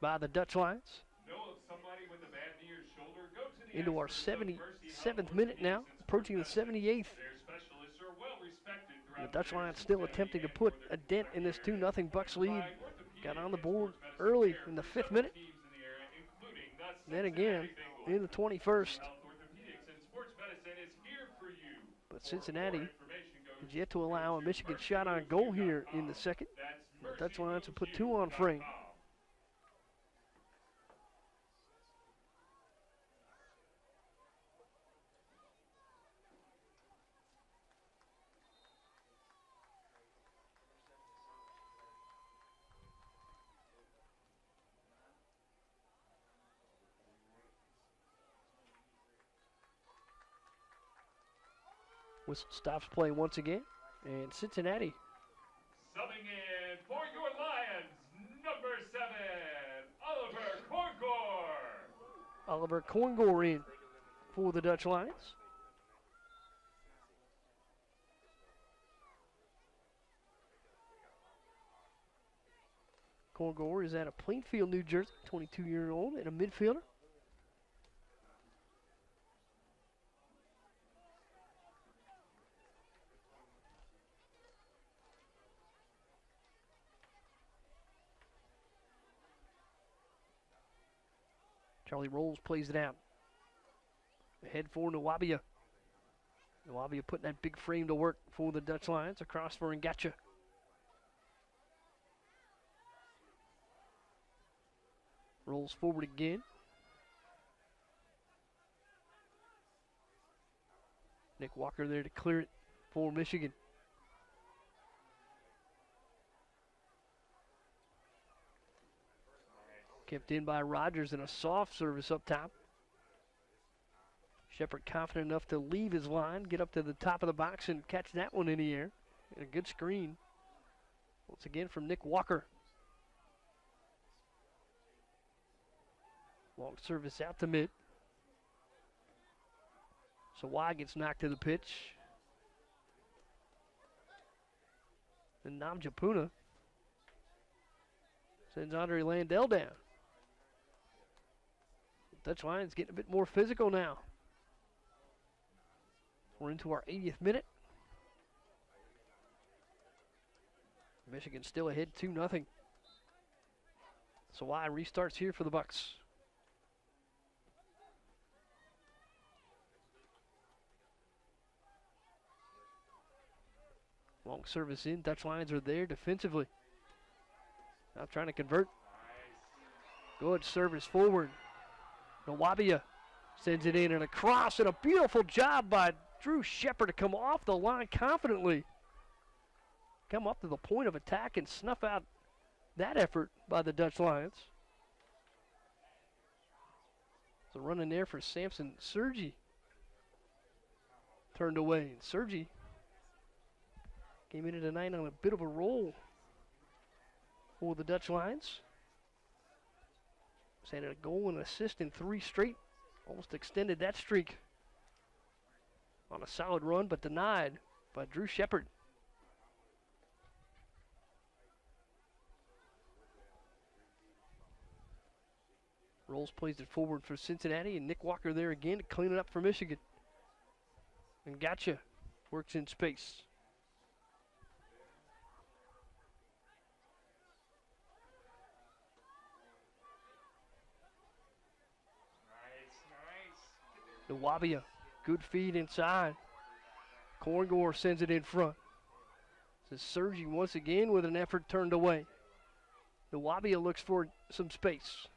by the Dutch Lions. Know of somebody with a bad knee or shoulder? Go to the Into our experts of Mercy 77th Health minute now, Orthopedics and approaching the Sports Medicine. 78th. Their specialists are well respected The throughout Dutch the Lions still Cincinnati attempting to and put Northern a dent in this Kentucky 2-0 area. Bucks lead. Provide orthopedic Got on the and board sports medicine early care in the for 5th several minute. teams in the area, including the Then again, Cincinnati Bengals. in the 21st. Health Orthopedics and Sports Medicine is here for you. But For Cincinnati more information, go has yet to allow a Michigan shot on goal here in the second. The Dutch Lions have put 2 on frame. Whistle stops play once again, and Cincinnati Subbing in for your Lions, number 7, Oliver Korgor. Oliver Korngor in for the Dutch Lions. Korngor is out of Plainfield, New Jersey, 22-year-old and a midfielder. Charlie Rolls plays it out. Ahead for Nwabia. Nwabia putting that big frame to work for the Dutch Lions. Across for Ngacha. Rolls forward again. Nick Walker there to clear it for Michigan. Kept in by Rogers and a soft service up top. Shepard confident enough to leave his line, get up to the top of the box and catch that one in the air. And a good screen. Once again from Nick Walker. Long service out to mid. Sawai gets knocked to the pitch. And Namjapuna sends Andre Landell down. Dutch Lions getting a bit more physical now. We're into our 80th minute. Michigan still ahead 2-0. Sawai restarts here for the Bucks. Long service in. Dutch Lions are there defensively. Now trying to convert. Good service forward. Nwabia sends it in and across, and a beautiful job by Drew Shepard to come off the line confidently. Come up to the point of attack and snuff out that effort by the Dutch Lions. So running there for Samson Sergi. Turned away, and Sergi came into tonight on a bit of a roll for the Dutch Lions. He's had a goal and assist in 3 straight. Almost extended that streak on a solid run, but denied by Drew Shepard. Rolls plays it forward for Cincinnati, and Nick Walker there again to clean it up for Michigan. And Gotcha works in space. Nwabia, good feed inside. Korngor sends it in front. This is Sergi once again with an effort turned away. Nwabia looks for some space.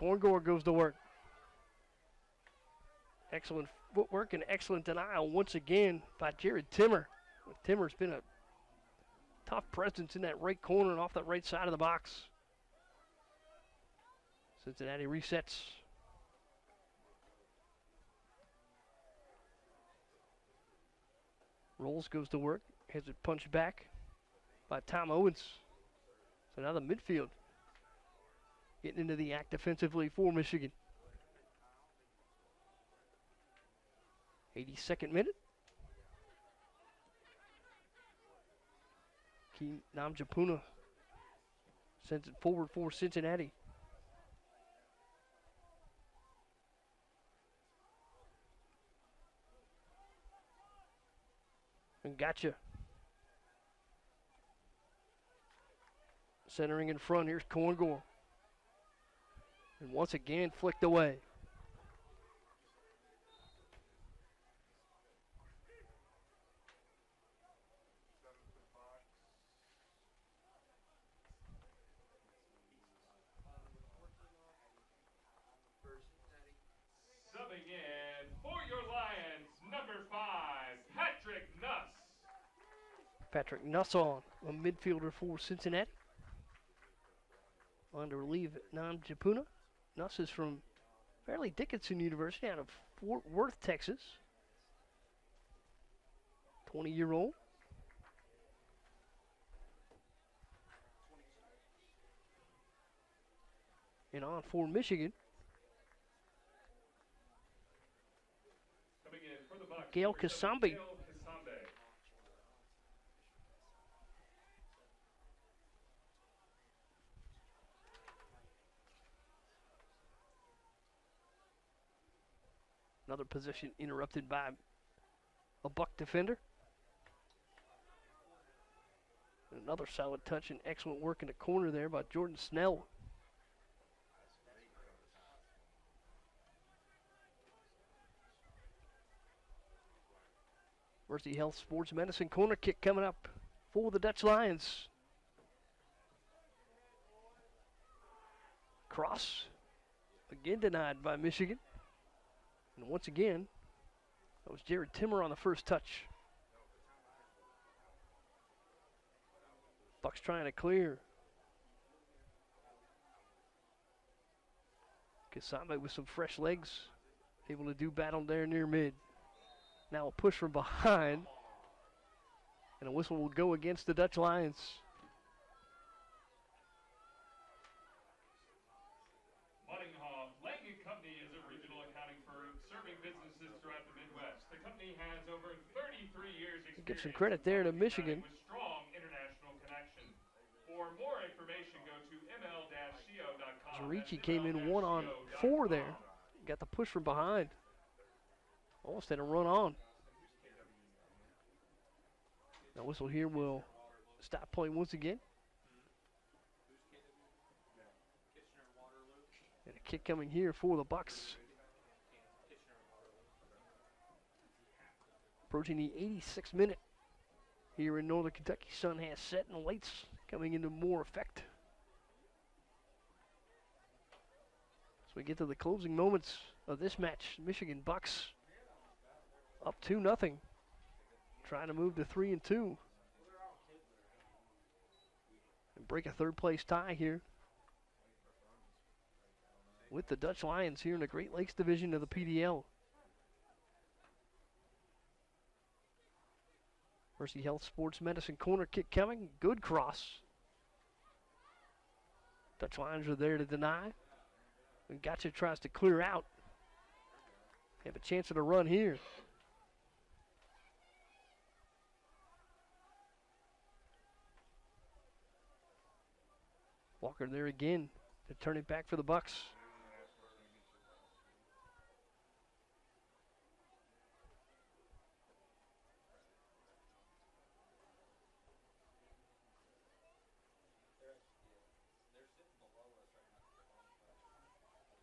Korngor goes to work. Excellent footwork and excellent denial once again by Jared Timmer. Timmer's been a tough presence in that right corner and off that right side of the box. Cincinnati resets. Rolls goes to work, has it punched back by Tom Owens. So now the midfield getting into the act defensively for Michigan. 82nd minute. Namjapuna Sends it forward for Cincinnati. And gotcha. Centering in front, here's Korngor. And once again, flicked away. Subbing in for your Lions, number 5, Patrick Nuss. Patrick Nuss on, a midfielder for Cincinnati. On to relieve Nam Japuna. Nuss is from Fairleigh Dickinson University out of Fort Worth, Texas. 20-year-old. And on for Michigan, Coming in for the Bucks, Gail number 7, Kasambi. Gail Kasambi. Another possession interrupted by a Buck defender. Another solid touch and excellent work in the corner there by Jordan Snell. Mercy Health Sports Medicine corner kick coming up for the Dutch Lions. Cross, again denied by Michigan. And once again, that was Jared Timmer on the first touch. Bucks trying to clear. Kasambe with some fresh legs, able to do battle there near mid. Now a push from behind, and a whistle will go against the Dutch Lions. Muddinghoff Lang & Company is a regional accounting firm serving businesses throughout the Midwest. The company has over 33 years experience. Get some credit there to Michigan. With strong international connection. For more information, go to ml-co.com. Zarici came in 1-on-4 there. Got the push from behind. Almost had a run on. Now whistle here will stop play once again. And a kick coming here for the Bucks. Approaching the 86th minute here in Northern Kentucky. Sun has set and the lights coming into more effect. As we get to the closing moments of this match, Michigan Bucks up 2-0. Trying to move to 3-2. And break a third place tie here with the Dutch Lions here in the Great Lakes Division of the PDL. Mercy Health Sports Medicine corner kick coming. Good cross. Dutch Lions are there to deny. And Gotcha tries to clear out. Have a chance at a run here. Walker there again to turn it back for the Bucks.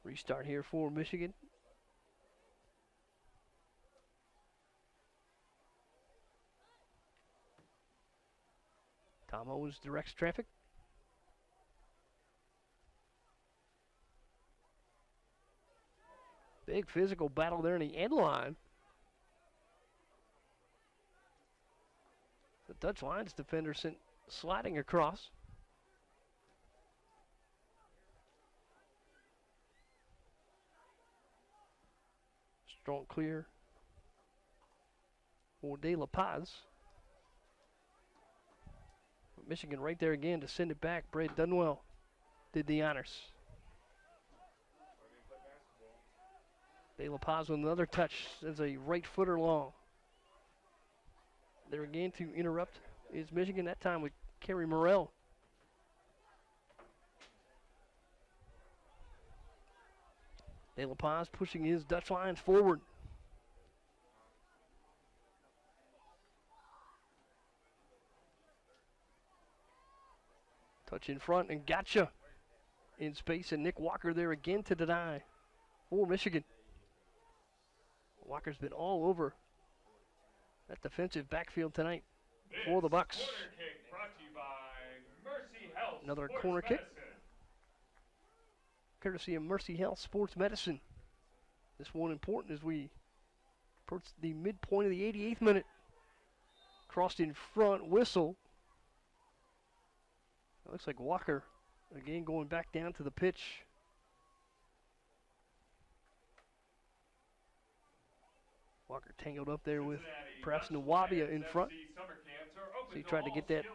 Restart here for Michigan. Tom Owens directs traffic. Big physical battle there in the end line. The Dutch Lions defender sent sliding across. Strong clear for De La Paz. Michigan right there again to send it back. Brad Dunwell did the honors. De La Paz with another touch as a right footer long. There again to interrupt is Michigan, that time with Kerry Morrell. De La Paz pushing his Dutch Lions forward. Touch in front and gotcha in space, and Nick Walker there again to deny for Michigan. Walker's been all over that defensive backfield tonight for the Bucks. Corner kick brought to you by Mercy Health Another Sports corner kick. Medicine. Courtesy of Mercy Health Sports Medicine. This one important as we approach the midpoint of the 88th minute. Crossed in front, whistle. It looks like Walker again going back down to the pitch. Walker tangled up there with perhaps Nwabia in front. So he tried to get that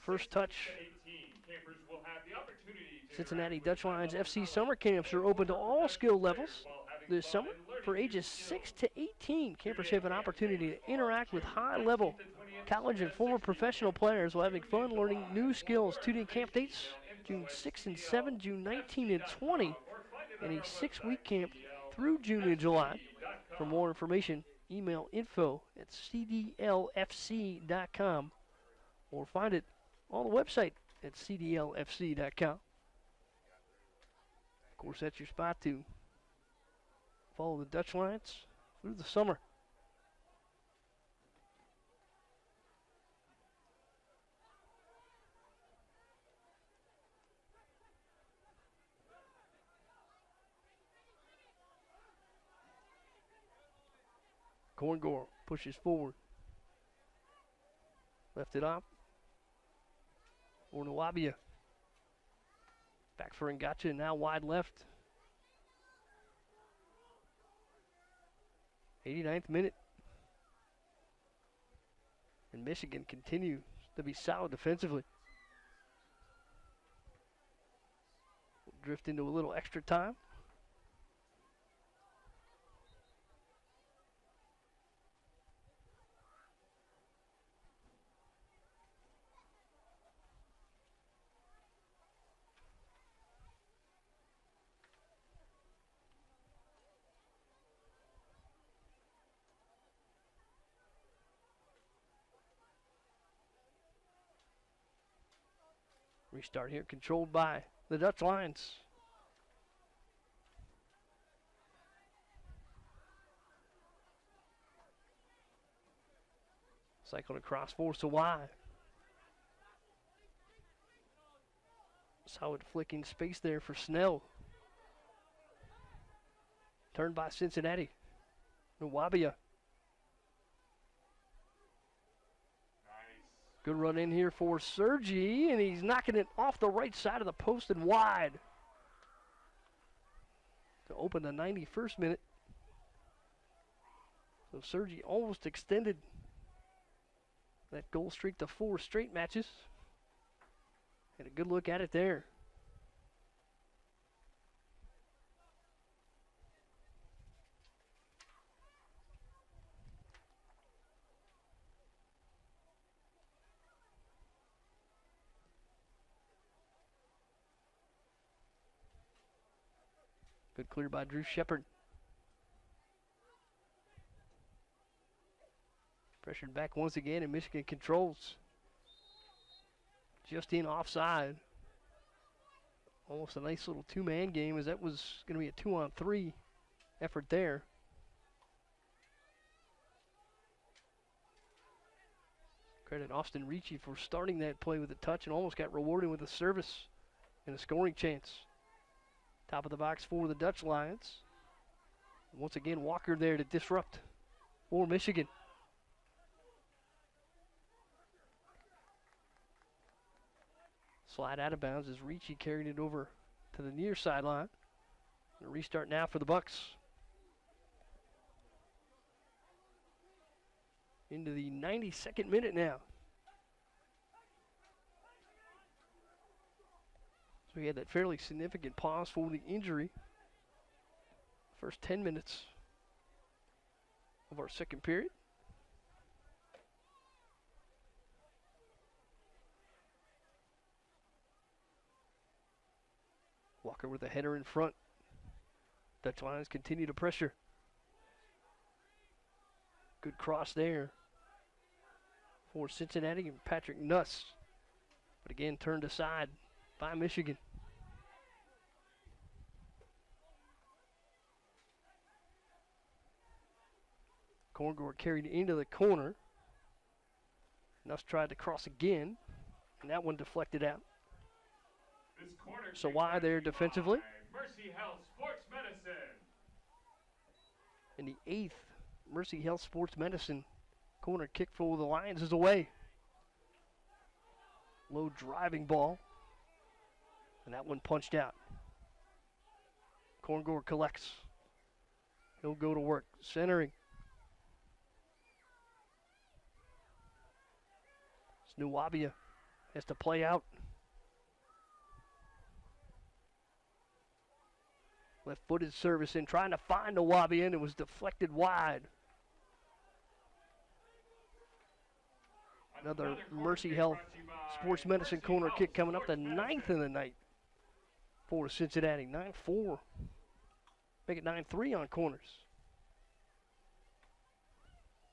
first touch. Cincinnati Dutch Lions FC summer camps are open to all skill levels this summer. For ages 6 to 18, campers have an opportunity to interact with high-level college and former professional players while having fun learning new skills. 2-day camp dates, June 6 and 7, June 19 and 20, and a 6-week camp through June and July. For more information, email info@cdlfc.com or find it on the website at cdlfc.com. Of course, that's your spot to follow the Dutch Lions through the summer. Korngor pushes forward. Left it up. Or Nwabia. Back for Ngacha, now wide left. 89th minute. And Michigan continues to be solid defensively. We'll drift into a little extra time. Restart here, controlled by the Dutch Lions. Cycled across for Sawai. Solid flicking space there for Snell. Turned by Cincinnati. Nwabia. Good run in here for Sergi, and he's knocking it off the right side of the post and wide to open the 91st minute. So Sergi almost extended that goal streak to 4 straight matches. Had a good look at it there. Good clear by Drew Shepard. Pressured back once again, and Michigan controls. Just in offside. Almost a nice little two-man game, as that was going to be a 2-on-3 effort there. Credit Austin Ricci for starting that play with a touch and almost got rewarded with a service and a scoring chance. Top of the box for the Dutch Lions. Once again, Walker there to disrupt for Michigan. Slide out of bounds as Ricci carried it over to the near sideline. A restart now for the Bucks. Into the 92nd minute now. So we had that fairly significant pause for the injury. First 10 minutes of our second period. Walker with a header in front. Dutch Lions continue to pressure. Good cross there for Cincinnati and Patrick Nuss. But again, turned aside by Michigan. Korngor carried into the corner. Nuss tried to cross again, and that one deflected out. So why there defensively? Mercy Health Sports Medicine. In the 8th, Mercy Health Sports Medicine corner kick for the Lions is away. Low driving ball, and that one punched out. Korngor collects. He'll go to work, centering. Nwabia has to play out. Left-footed service in, trying to find Nwabia, and it was deflected wide. Another Mercy Health Sports Medicine corner kick coming up, the 9th of the night for Cincinnati. 9-4. Make it 9-3 on corners.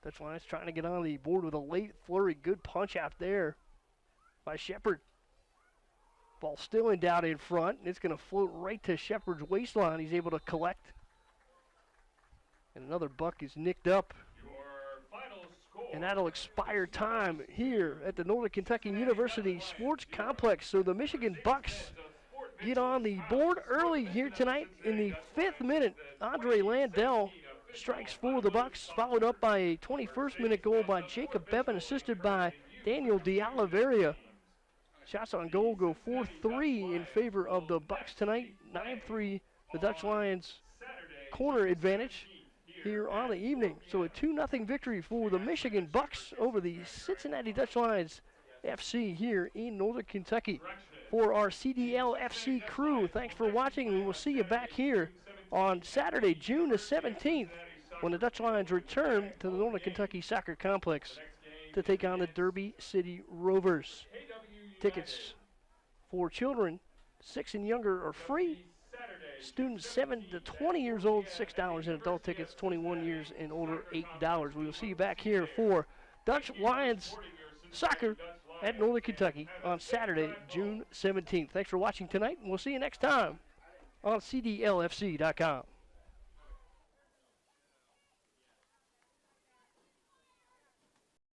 Dutch Lions trying to get on the board with a late flurry. Good punch out there by Shepard. Ball still in doubt in front, and it's going to float right to Shepard's waistline. He's able to collect. And another buck is nicked up. And that'll expire time here at the Northern Kentucky University Sports Complex. So the Michigan Bucks get on the board early here tonight in the 5th minute. Andre Landell strikes for the Bucks, followed up by a 21st minute goal by Jacob Bevan, assisted by Daniel D'Oliveira. Shots on goal go 4-3 in favor of the Bucks tonight. 9-3, the Dutch Lions corner advantage here on the evening. So a 2-0 victory for the Michigan Bucks over the Cincinnati Dutch Lions FC here in Northern Kentucky. For our CDL FC crew, thanks for watching, and we'll see you back here on Saturday, June the 17th, when the Dutch Lions return to the Northern Kentucky Soccer Complex to take on the Derby City Rovers. Tickets for children 6 and younger are free. Students 7 to 20 years old, $6, and adult tickets 21 years and older, $8. We will see you back here for Dutch Lions Soccer at Northern Kentucky on Saturday, June 17th. Thanks for watching tonight, and we'll see you next time on CDLFC.com.